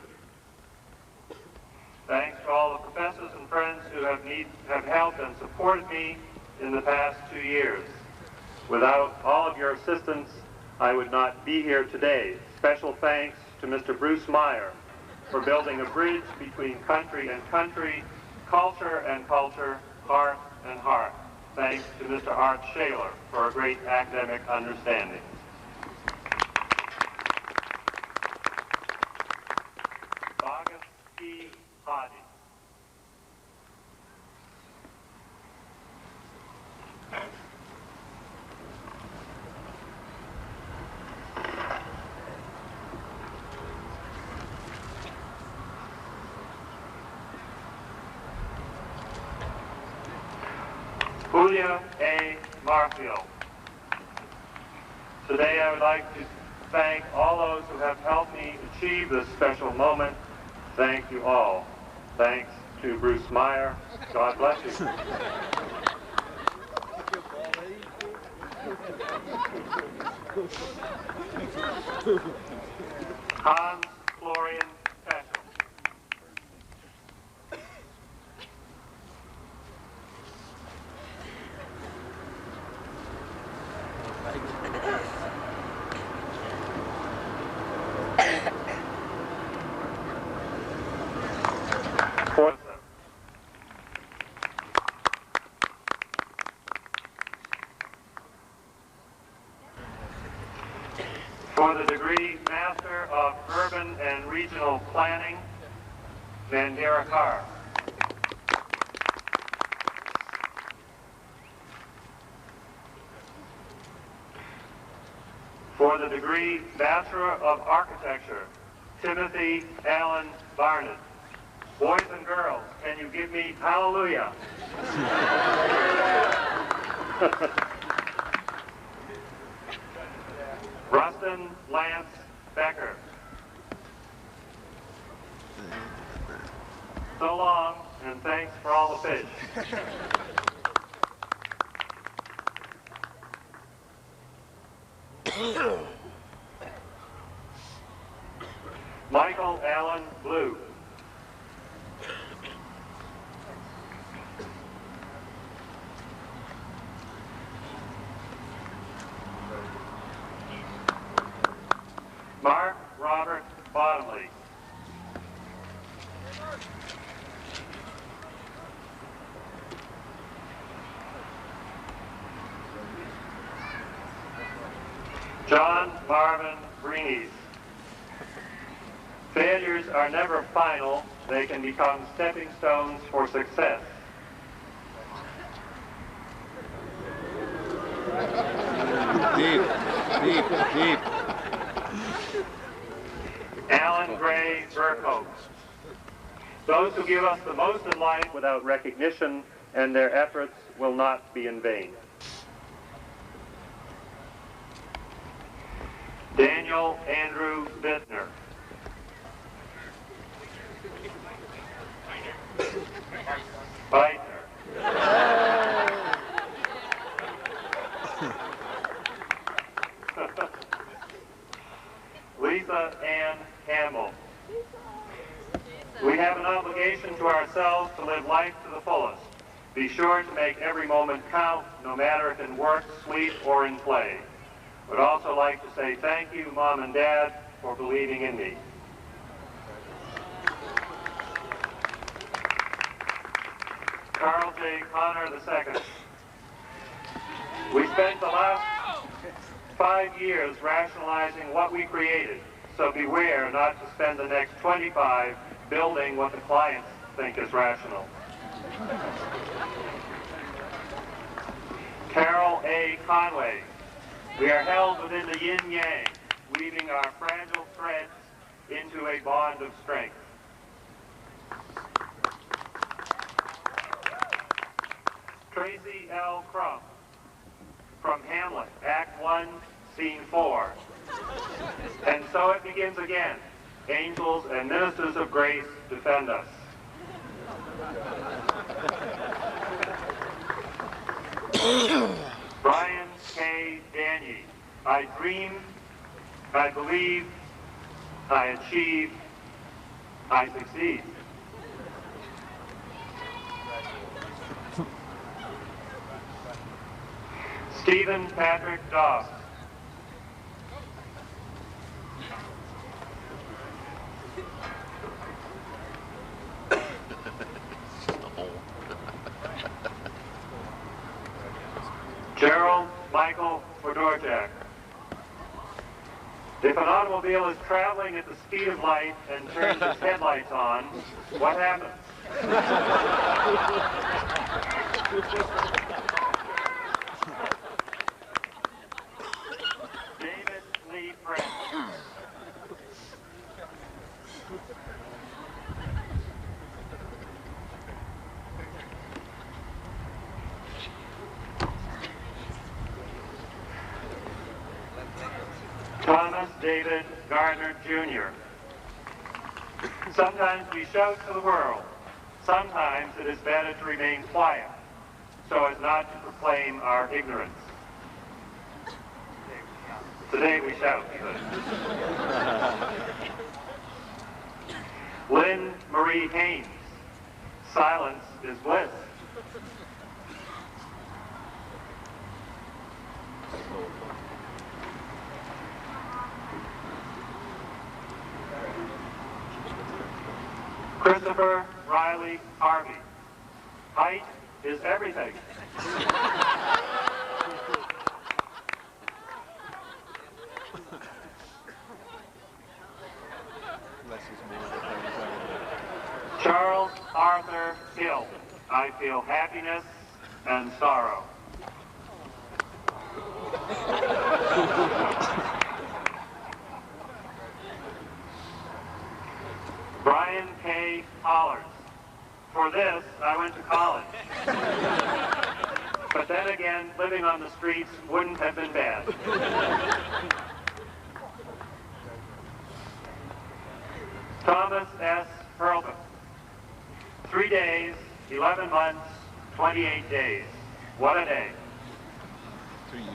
Thanks to all the professors and friends who have helped and supported me in the past 2 years. Without all of your assistance, I would not be here today. Special thanks to Mr. Bruce Meyer for building a bridge between country and country, culture and culture, heart and heart. Thanks to Mr. Art Shaler for a great academic understanding. August P. Hadi. Julia A. Marfield. Today I would like to thank all those who have helped me achieve this special moment. Thank you all. Thanks to Bruce Meyer. God bless you. Hans Florian Peschel. For the degree Master of Urban and Regional Planning, Vandera Carr. For the degree Bachelor of Architecture, Timothy Allen Barnett. Boys and girls, can you give me hallelujah? Rustin Lance Becker. So long, and thanks for all the fish. Michael Allen Blue. Mark Robert Bottomley. John Marvin Breenies. Failures are never final. They can become stepping stones for success. Deep, deep, deep. Alan Gray Burkhope. Those who give us the most in life without recognition, and their efforts will not be in vain. Daniel Andrew Bittner. Beitner. Lisa Ann Campbell. We have an obligation to ourselves to live life to the fullest. Be sure to make every moment count, no matter if in work, sleep, or in play. Would also like to say thank you, Mom and Dad, for believing in me. Carl J. Connor II. We spent the last 5 years rationalizing what we created, so beware not to spend the next 25 building what the clients think is rational. Carol A. Conway. We are held within the yin-yang, weaving our fragile threads into a bond of strength. Tracy L. Crump. From Hamlet, Act 1, Scene 4. And so it begins again. Angels and ministers of grace defend us. Brian K. Danye. I dream, I believe, I achieve, I succeed. Stephen Patrick Dobbs. Gerald Michael Fedorjak. If an automobile is traveling at the speed of light and turns its headlights on, what happens? David Lee Prince. Thomas David Gardner Jr. Sometimes we shout to the world. Sometimes it is better to remain quiet, so as not to proclaim our ignorance. Today we shout. Lynn Marie Haynes. Silence is bliss. Christopher Riley Harvey. Height is everything. Charles Arthur Hill. I feel happiness and sorrow. Brian K. Hollers. For this, I went to college. But then again, living on the streets wouldn't have been bad. Thomas S. Hurlbut. 3 days, 11 months, 28 days. What a day. 3 years.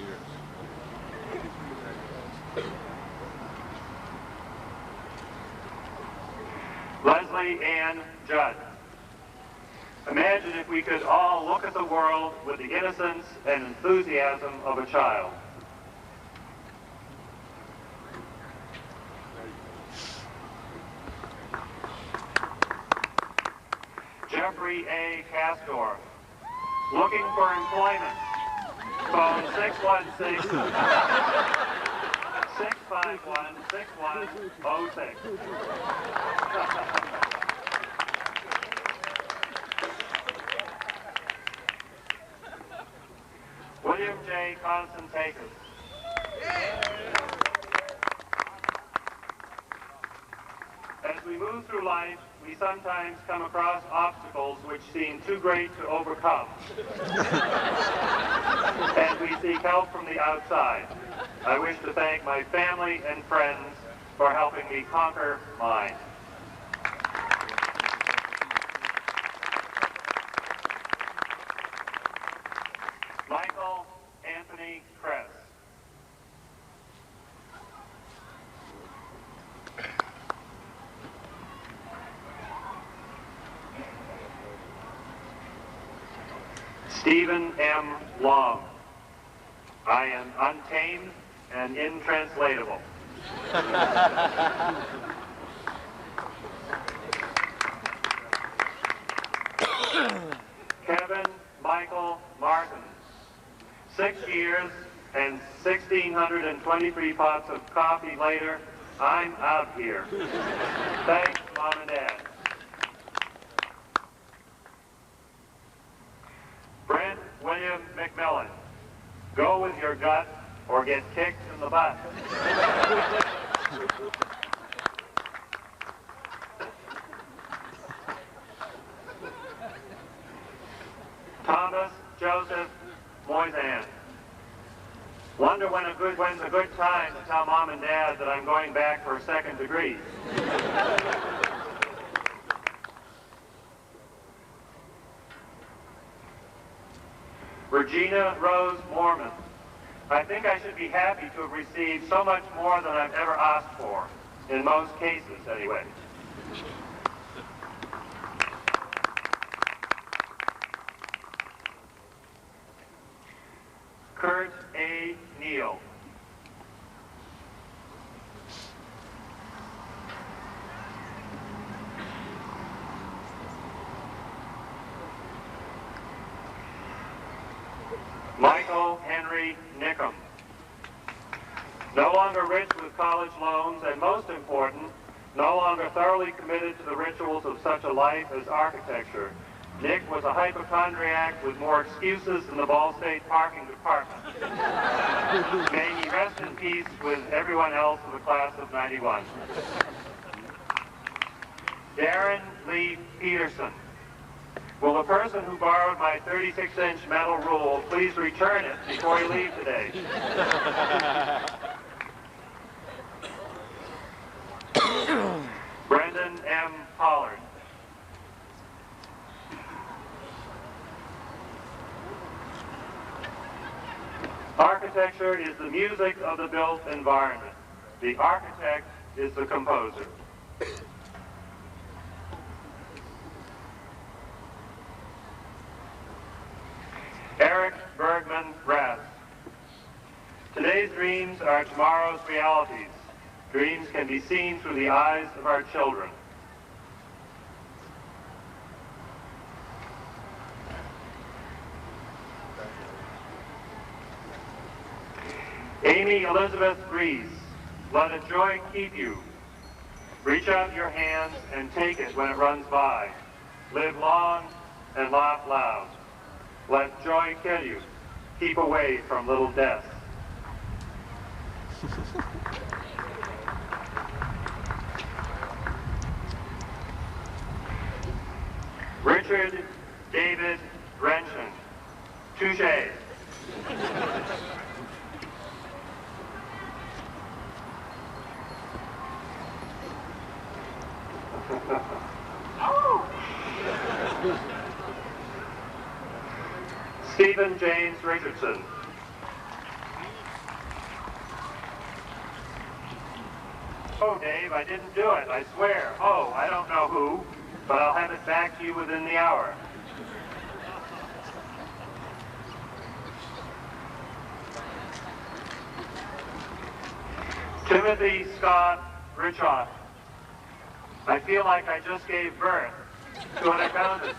Leslie Ann Judd. Imagine if we could all look at the world with the innocence and enthusiasm of a child. Jeffrey A. Castor, looking for employment. Phone 616-651-6106. William J. Constantakis. As we move through life, we sometimes come across obstacles which seem too great to overcome. And we seek help from the outside. I wish to thank my family and friends for helping me conquer mine. Michael Anthony Kress. Stephen M. Long. I am untamed and intranslatable. Kevin Michael Martin. 6 years and 1,623 pots of coffee later, I'm out here. Thanks, Mom and Dad. Brent William McMillan. Go with your gut or get kicked in the butt. Thomas Joseph Moysan. Wonder when's a good time to tell Mom and Dad that I'm going back for a second degree. Regina Rose Mormon. I think I should be happy to have received so much more than I've ever asked for, in most cases anyway. Kurt A. Neal. Michael Henry Nickham. No longer rich with college loans, and most important, no longer thoroughly committed to the rituals of such a life as architecture. Nick was a hypochondriac with more excuses than the Ball State Parking Department. May he rest in peace with everyone else in the class of '91. Darren Lee Peterson. Will the person who borrowed my 36-inch metal rule please return it before you leave today? Brendan M. Pollard. Architecture is the music of the built environment. The architect is the composer. Eric Bergman Rath. Today's dreams are tomorrow's realities. Dreams can be seen through the eyes of our children. Amy Elizabeth Rees. Let a joy keep you. Reach out your hands and take it when it runs by. Live long and laugh loud. Let joy kill you. Keep away from little death. Richard David Renshin. Touche. Stephen James Richardson. Oh, Dave, I didn't do it, I swear. Oh, I don't know who, but I'll have it back to you within the hour. Timothy Scott Richoff. I feel like I just gave birth to an accountant.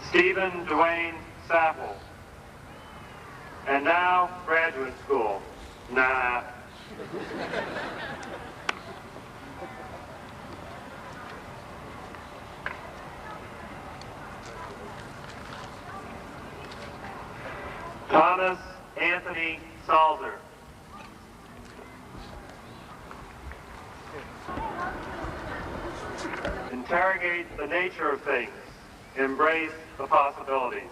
Stephen Dwayne Sappel. And now, graduate school. Nah. Thomas Anthony Salzer. Interrogate the nature of things. Embrace the possibilities.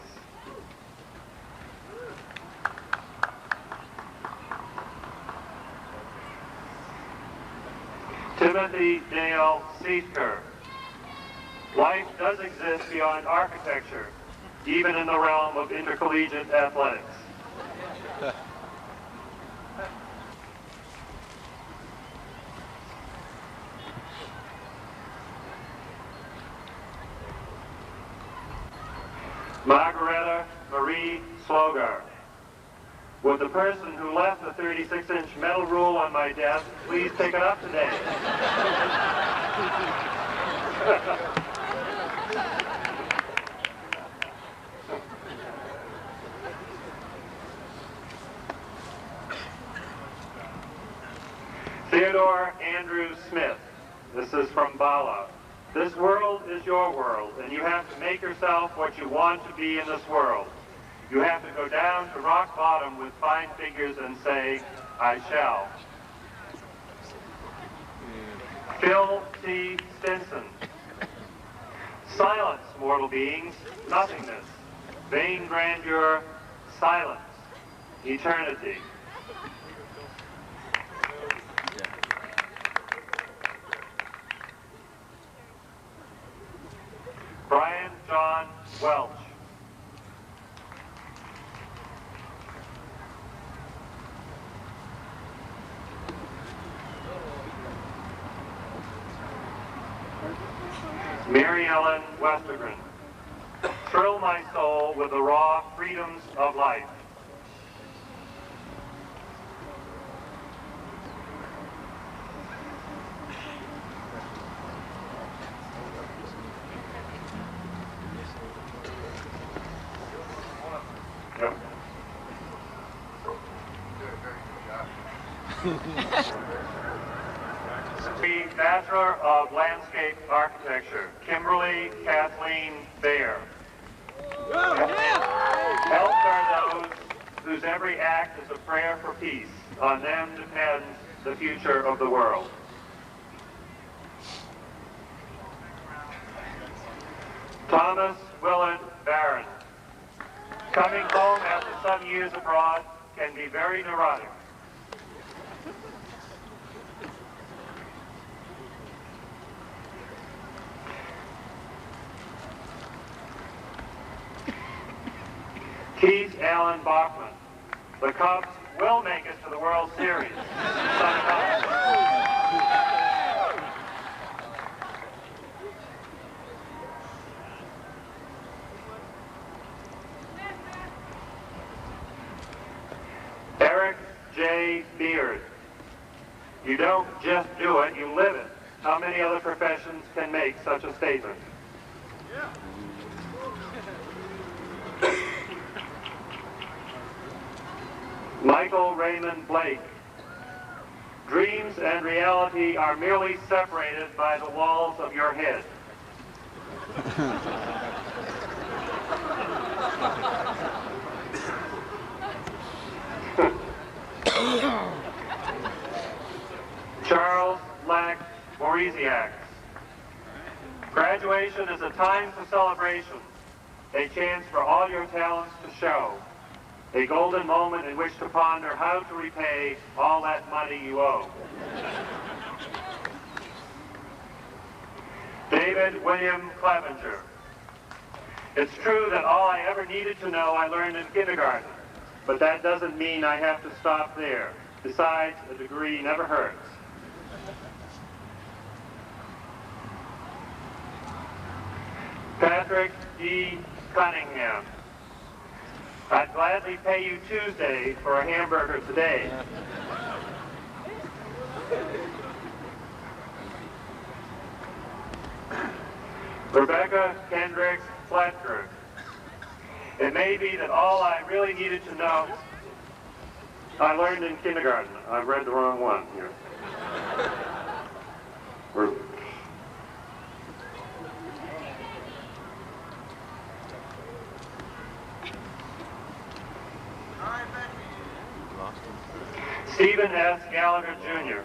Timothy Dale Seethker. Life does exist beyond architecture, even in the realm of intercollegiate athletics. Margareta Marie Slogar. Would the person who left the 36-inch metal rule on my desk please pick it up today? Theodore Andrew Smith. This is from Bala. This world is your world, and you have to make yourself what you want to be in this world. You have to go down to rock bottom with fine figures and say, I shall. Phil T. Stinson. Silence, mortal beings, nothingness. Vain grandeur, silence, eternity. Brian John Welch. Mary Ellen Westergren. Thrill my soul with the raw freedoms of life. Yep. The Bachelor of Landscape Architecture, Kimberly Kathleen Baer. Health are those whose every act is a prayer for peace. On them depends the future of the world. Thomas Willard Barron. Coming home after some years abroad can be very neurotic. Keith Allen Bachman. The Cubs will make it to the World Series. Eric J. Beard. You don't just do it, you live it. How many other professions can make such a statement? Michael Raymond Blake. Dreams and reality are merely separated by the walls of your head. Charles Lack Mauriziak. Graduation is a time for celebration, a chance for all your talents to show, a golden moment in which to ponder how to repay all that money you owe. David William Clevenger. It's true that all I ever needed to know I learned in kindergarten, but that doesn't mean I have to stop there. Besides, a degree never hurts. Patrick D. Cunningham. I'd gladly pay you Tuesday for a hamburger today. Rebecca Kendrick Fletcher. It may be that all I really needed to know I learned in kindergarten. I've read the wrong one here. Stephen S. Gallagher, Jr.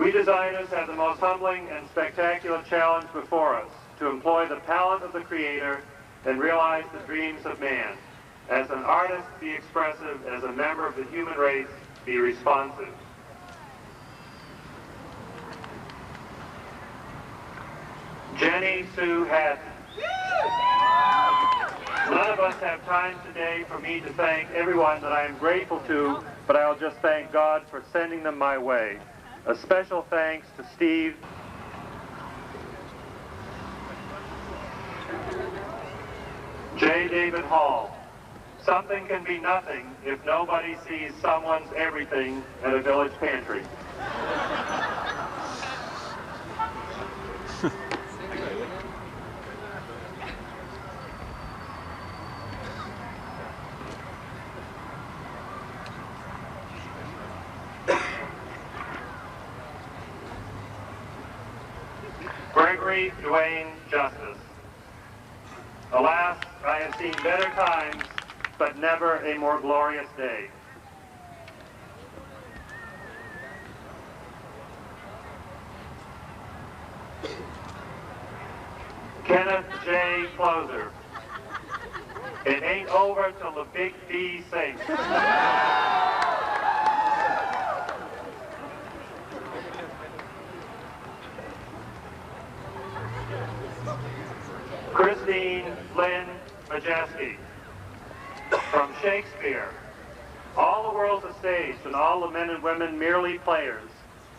We designers have the most humbling and spectacular challenge before us to employ the talent of the Creator and realize the dreams of man. As an artist, be expressive. As a member of the human race, be responsive. Jenny Sue Hatton. None of us have time today for me to thank everyone that I am grateful to, but I'll just thank God for sending them my way. A special thanks to Steve. J. David Hall. Something can be nothing if nobody sees someone's everything at a village pantry. Gregory Dwayne Justice. Alas, I have seen better times, but never a more glorious day. Kenneth J. Closer. It ain't over till the big D sings. Christine Lynn Majeski. From Shakespeare. All the world's a stage, and all the men and women merely players.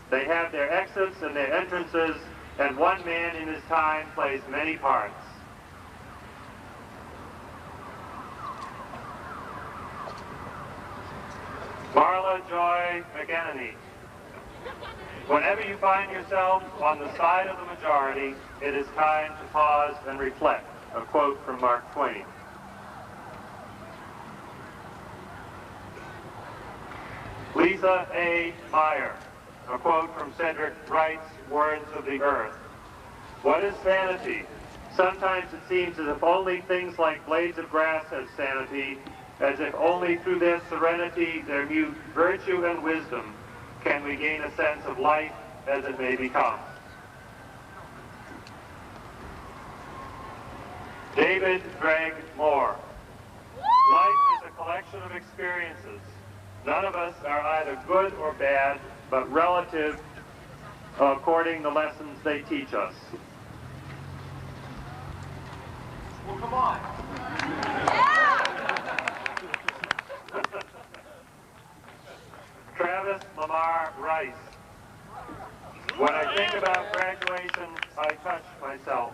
They have their exits and their entrances, and one man in his time plays many parts. Marla Joy McEnany. Whenever you find yourself on the side of the majority, it is time to pause and reflect. A quote from Mark Twain. Lisa A. Meyer. A quote from Cedric Wright's Words of the Earth. What is sanity? Sometimes it seems as if only things like blades of grass have sanity, as if only through their serenity, their mute virtue and wisdom, can we gain a sense of life as it may become. David Greg Moore. Life is a collection of experiences. None of us are either good or bad, but relative according to the lessons they teach us. Well, come on. Travis Lamar Rice. When I think about graduation, I touch myself.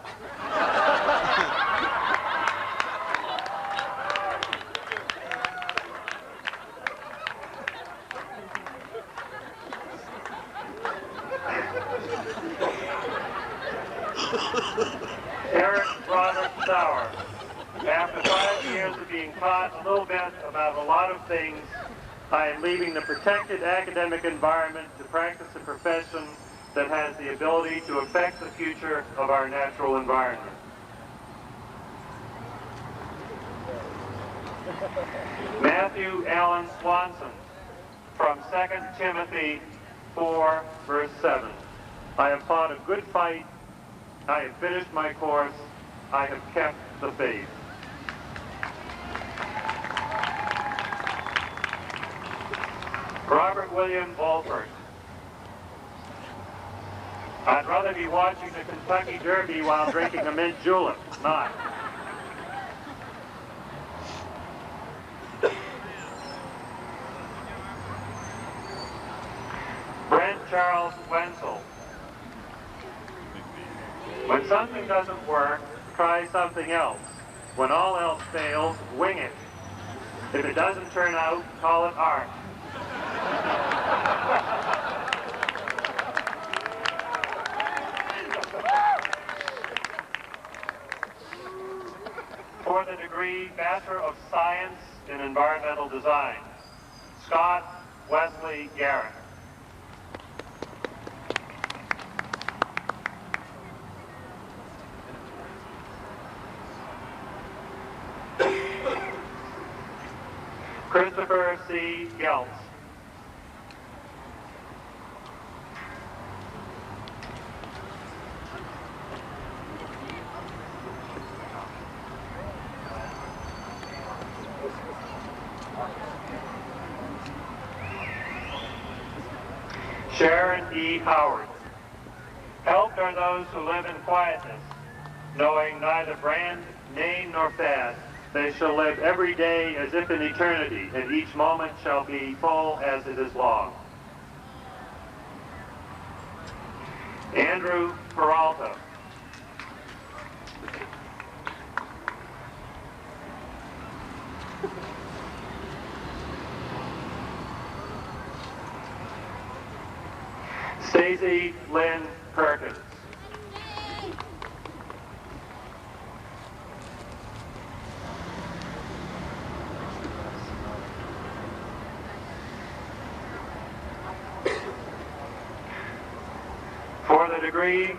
Eric Robert Sauer. After 5 years of being taught a little bit about a lot of things, I am leaving the protected academic environment to practice a profession that has the ability to affect the future of our natural environment. Matthew Allen Swanson, from 2 Timothy 4, verse 7. I have fought a good fight. I have finished my course. I have kept the faith. Robert William Balford. I'd rather be watching the Kentucky Derby while drinking a mint julep, not. Brent Charles Wenzel. When something doesn't work, try something else. When all else fails, wing it. If it doesn't turn out, call it art. For the degree Bachelor of Science in Environmental Design, Scott Wesley Garrett. Christopher C. Geltz. Sharon E. Howard. Helped are those who live in quietness, knowing neither brand, name, nor fad. They shall live every day as if in eternity, and each moment shall be full as it is long. Andrew Peralta. Stacy Lynn Perkins. For the degree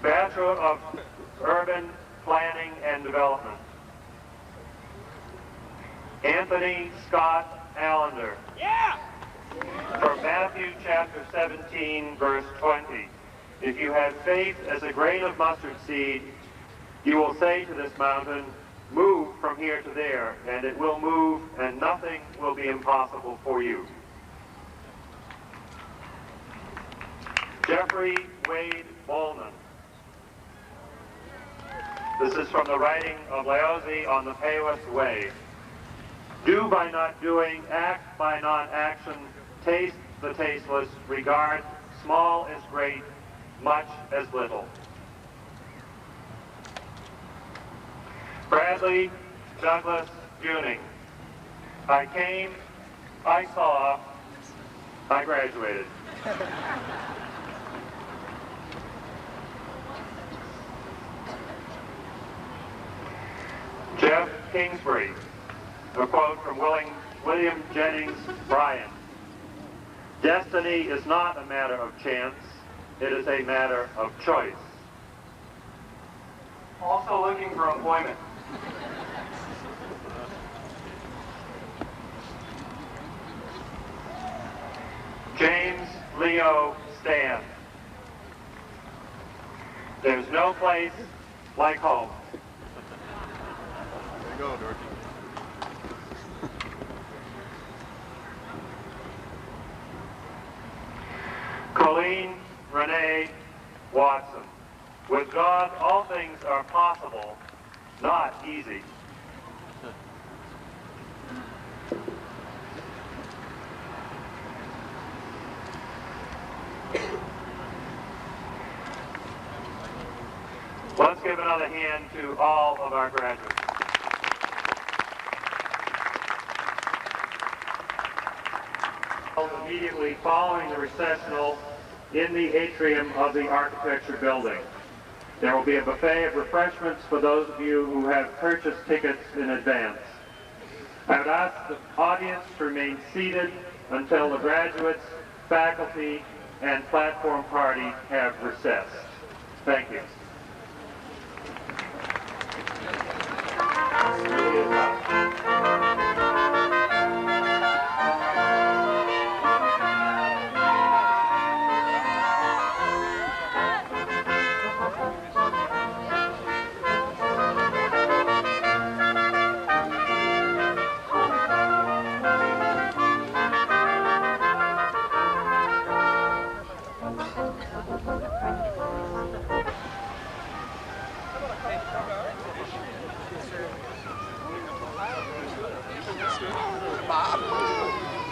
Bachelor of Urban Planning and Development, Anthony Scott Allender. Yeah! From Matthew chapter 17, verse 20. If you have faith as a grain of mustard seed, you will say to this mountain, move from here to there, and it will move, and nothing will be impossible for you. Jeffrey Wade Bowman. This is from the writing of Laozi on the Paywest Way. Do by not doing, act by non-action, taste the tasteless, regard small as great, much as little. Bradley Douglas Buning. I came, I saw, I graduated. Jeff Kingsbury. A quote from William Jennings Bryan. Destiny is not a matter of chance, it is a matter of choice. Also looking for employment. James Leo Stan. There's no place like home. There you go, Dorothy. Colleen Renee Watson. With God, all things are possible, not easy. Let's give another hand to all of our graduates. Immediately following the recessional in the atrium of the architecture building. There will be a buffet of refreshments for those of you who have purchased tickets in advance. I would ask the audience to remain seated until the graduates, faculty, and platform party have recessed. Thank you.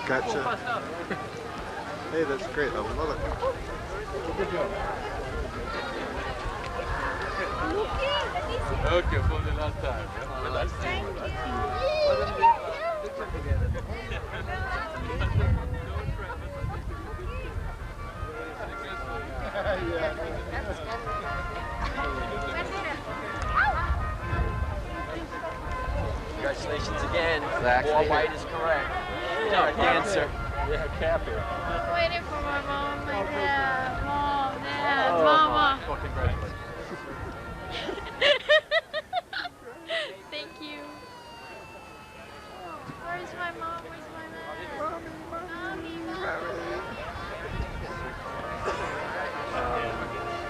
Gotcha. Hey, that's great. I love it. Okay, for the last time. Congratulations again. Exactly. More white is correct. No, dancer. Yeah, Cappy. Waiting for my mom, my dad, mom, dad, Oh, mama. well, congratulations. Thank you. Where's my mom? Where's my dad? Mommy, mommy.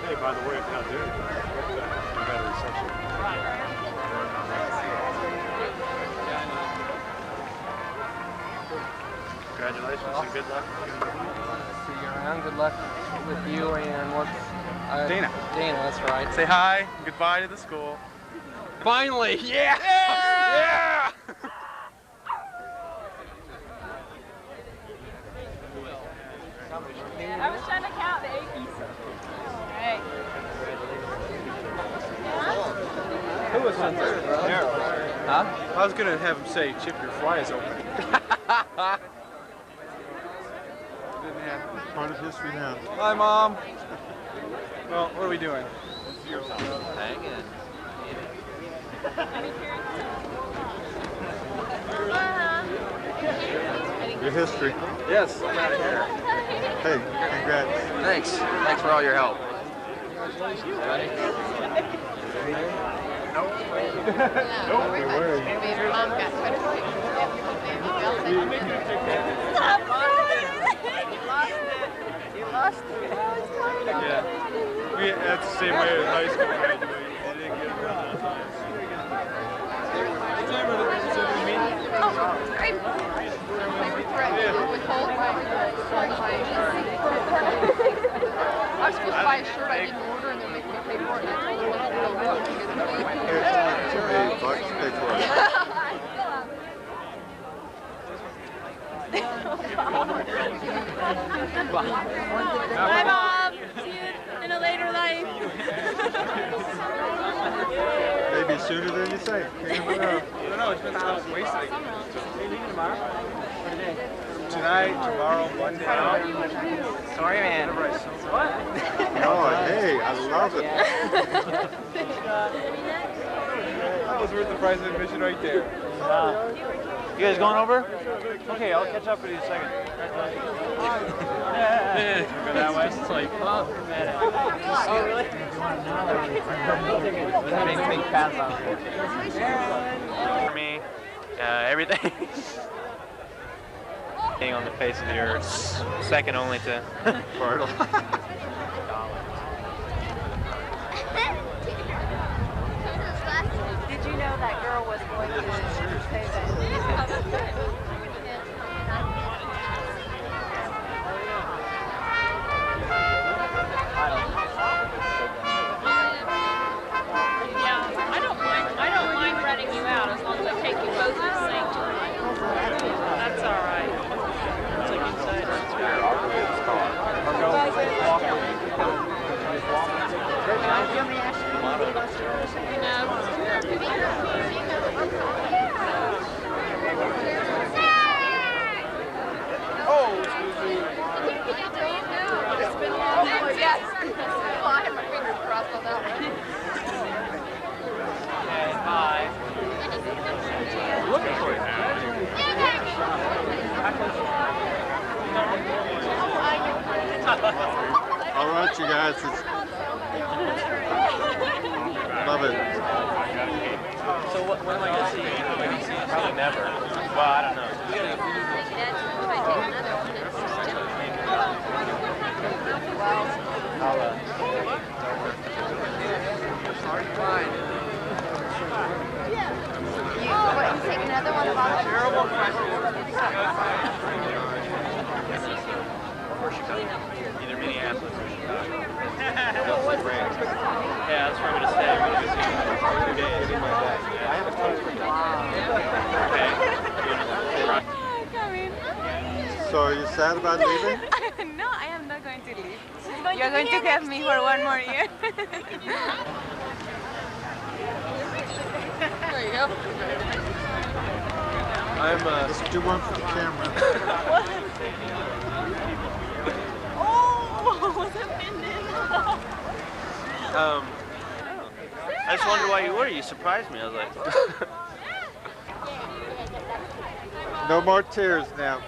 Hey, by the way, it's not there. We got a reception. Congratulations and good luck. See you around. Good luck with you and what's Dana. Dana, that's right. Say hi and goodbye to the school. Finally, yeah! Yeah! I was trying to count the A's. Alright. Who was on there? Huh? I was gonna have him say, "Chip, your fly is open." Didn't happen. Part of history now. Hi, Mom. Well, what are we doing? Hanging. Your history. Yes. Hey, congrats. Thanks. Thanks for all your help. Maybe your mom got credit for it. Stop crying! You lost it. Yeah. That's the same way as high school graduated. They didn't get it done. Oh, great. My regret withhold my I was supposed to buy a shirt I didn't order and they're making me pay for it. And I told them I don't know because $8 pay for it. Bye, Bob. See you in a later life. Maybe sooner than you think. You never know. No, it's been wasted. Tonight, tomorrow, Monday. Sorry, man. What? Oh, hey, I love it. That was worth the price of admission right there. You guys going over? Okay, I'll catch up with you in a second. Yeah. Go that way. It's like, oh, really? Big pass out for me, everything. Being on the face of the earth, second only to Bartle. Did you know that girl was going to say that? Yeah, I don't mind running you out as long as I take you both at the same time. That's all right. It's like inside. Yes. Well, I have my fingers crossed on that one. Okay, bye. Looking for you now. All right, you guys. Love it. So when am I going to see you? Probably never. Well, I don't know. You take another one of our terrible questions. Either Minneapolis or Chicago. Yeah, that's where I'm going to stay. We're going to see you for 2 days. I have a So are you sad about leaving? No, I am not going to leave. You're going to have me for one more year. There you go. Let's do one for the camera. Oh, what's happening? I just wondered why you were. You surprised me. I was like, No more tears now.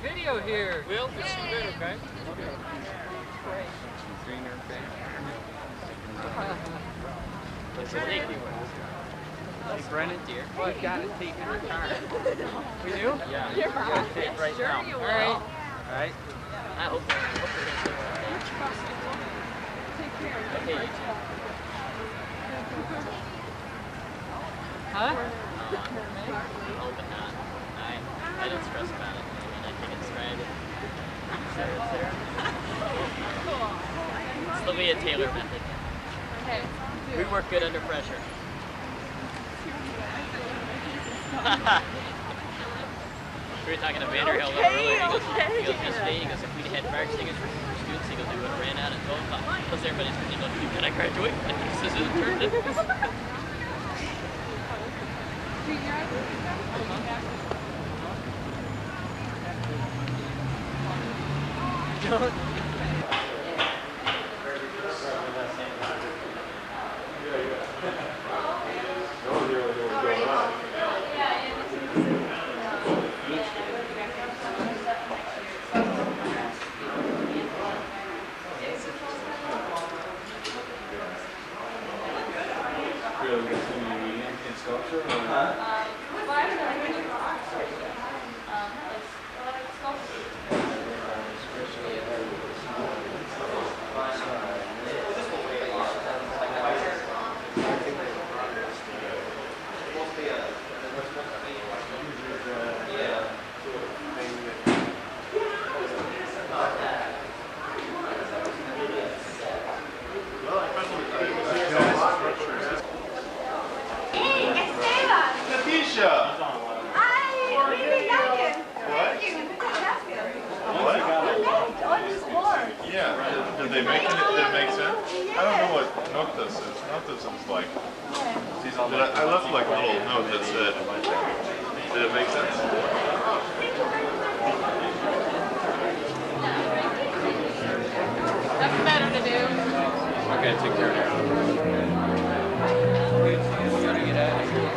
Video here. Will, this is good, okay? it's a sneaky one. Hey, Brennan, dear. We've got to take in our car. We do? Yeah. You got to take right now. You All will. right. All right. I hope they're going to Okay, you too. Huh? I hope not. I don't stress about it. I mean, I think it's right. It's the Leah Taylor method. Okay. We work good under pressure. We were talking to Vanderhill a little earlier. He goes yesterday, he goes, if we had march singers for students, he goes, we would have ran out at 12 o'clock. Plus everybody's going to go, can I graduate? This isn't turned in. Did they make it? Did it make sense? I don't know what notas is. Notas is like. I left like a little note that said, did it make sense? That's better to do. Okay, take care of that. We gotta get out of here.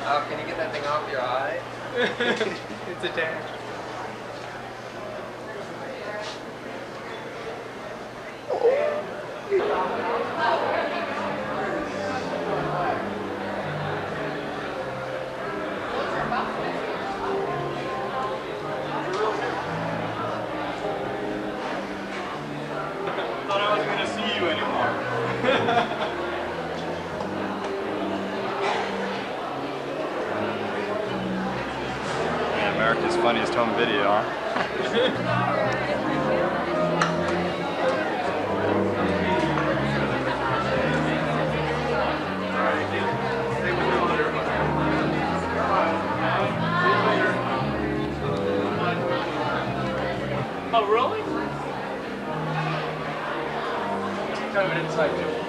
Oh, can you get that thing off your eye? It's attached. Thought I wasn't going to see you anymore. America's funniest home video, huh? Oh, really? Kind of an inside joke.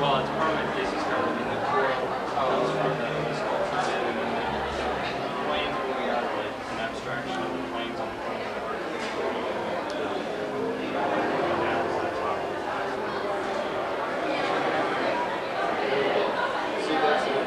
Well, it's permanent. This is kind of in the core comes from the sculpture and then the planes moving out of it, an abstraction of the planes on the front of the art. See, that's it.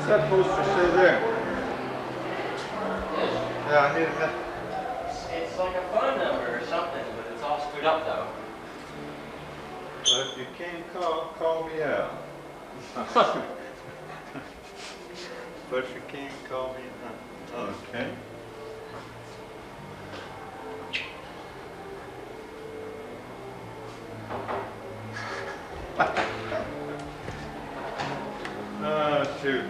that poster say there? Yeah, I need that. It's like a phone number or something, but it's all screwed up though. But if you can't call me out. But you can't call me out. Okay. Oh, shoot.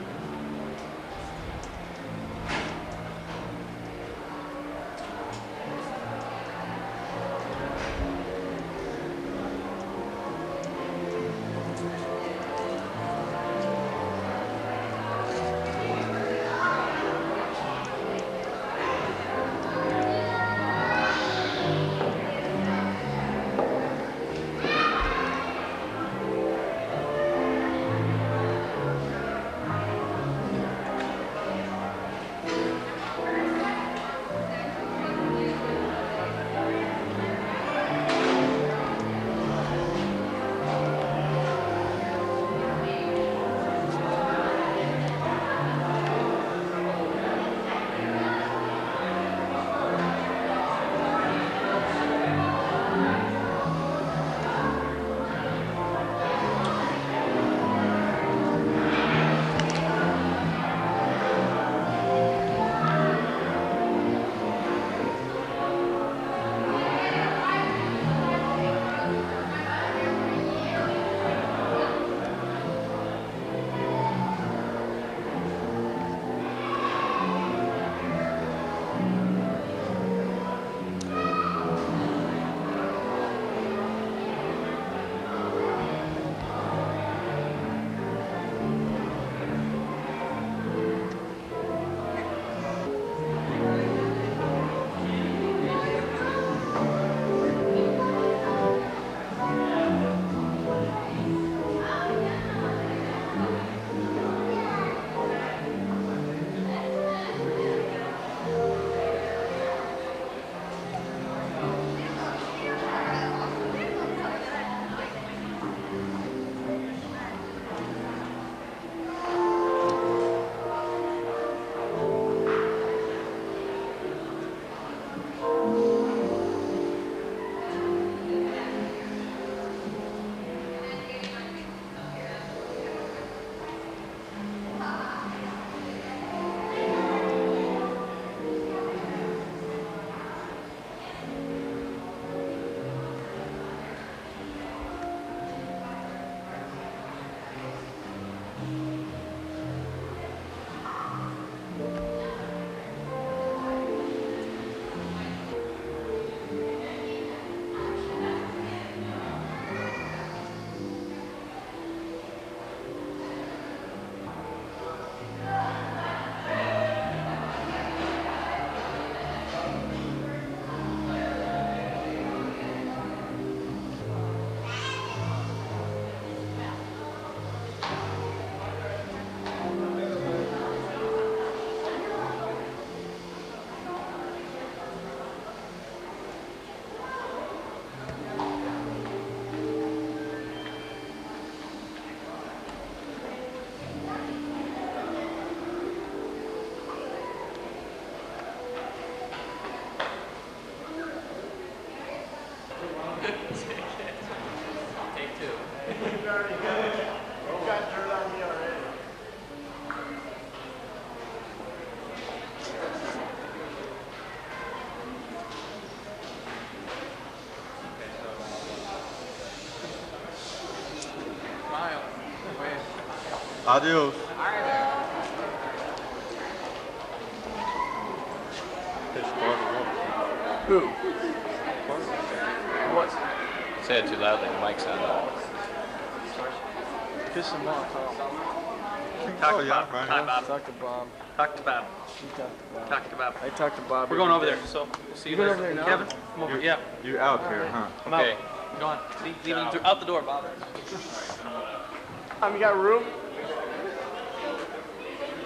Adios. Who? What? Say it too loudly, the mic's on. Piss him off. Talk to Bob. Hi, Bob. Talk to Bob. Talk to Bob. You talk to Bob. Talk to Bob. I talk to Bob. We're going over there, so we'll see you You're later. over there now? Kevin, come over. Yeah. You out here, huh? I'm out. Go on. Leave him out the door, Bob. You got room?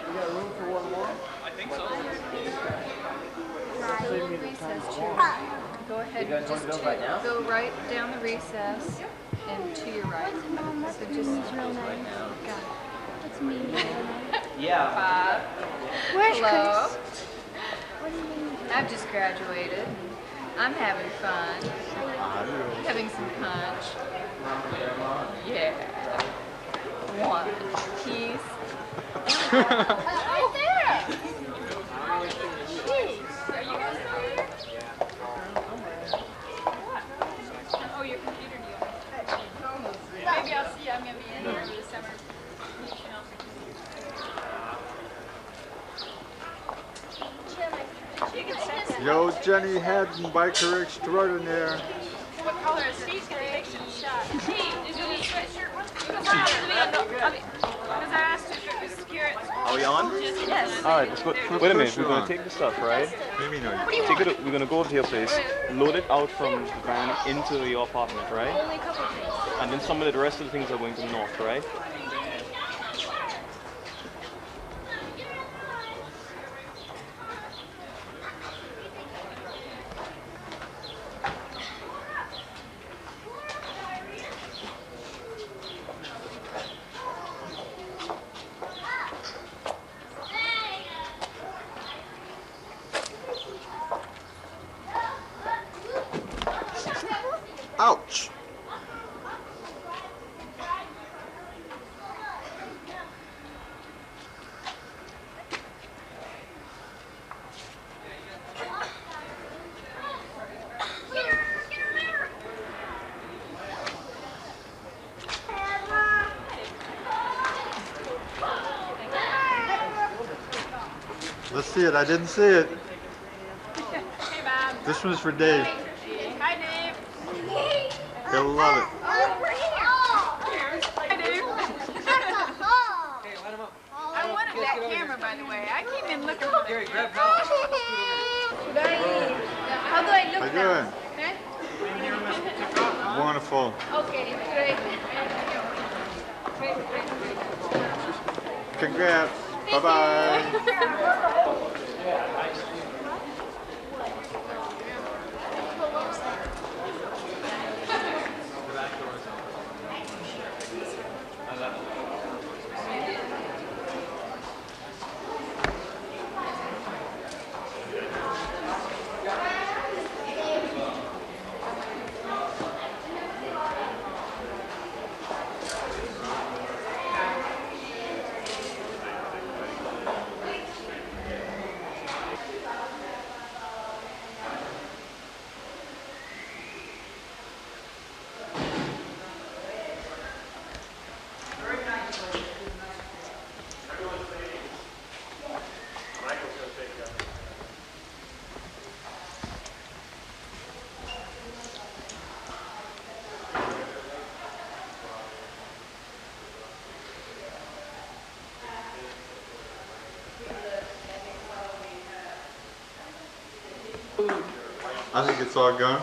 You got room for one more? I think so. Save me the time. Go ahead, You guys want to go right now? go right down the recess and to your right. So just Right now. got it. That's me. Yeah. Bob. Where's Hello. Chris? I've just graduated. I'm having fun. Having some punch. Yeah. One piece. Right there. Jeez. Are you guys still here? Oh, your computer deal. Maybe I'll see you. I'm going to be in here for the summer. Yo, Jenny Haddon, biker extraordinaire. What color is it? She's going to take some shots. Hey, is it a sweatshirt? Because I asked you if it was carrots. Are we on? Yes. Alright, let's go. Wait a minute, we're going to take the stuff, right? Maybe not. Take it, we're going to go over to your place, load it out from the van into your apartment, right? Only a couple things. And then some of the rest of the things are going to the north, right? Ouch! Let's see it. I didn't see it. Hey, Bob. This one's for Dave. Hi, Dave. He'll love it. Hi, Dave. I wanted that camera, by the way. I came in looking for Gary, grab How do I look How you now? doing? Wonderful. Okay, great. Congrats. Bye-bye. I think it's all gone.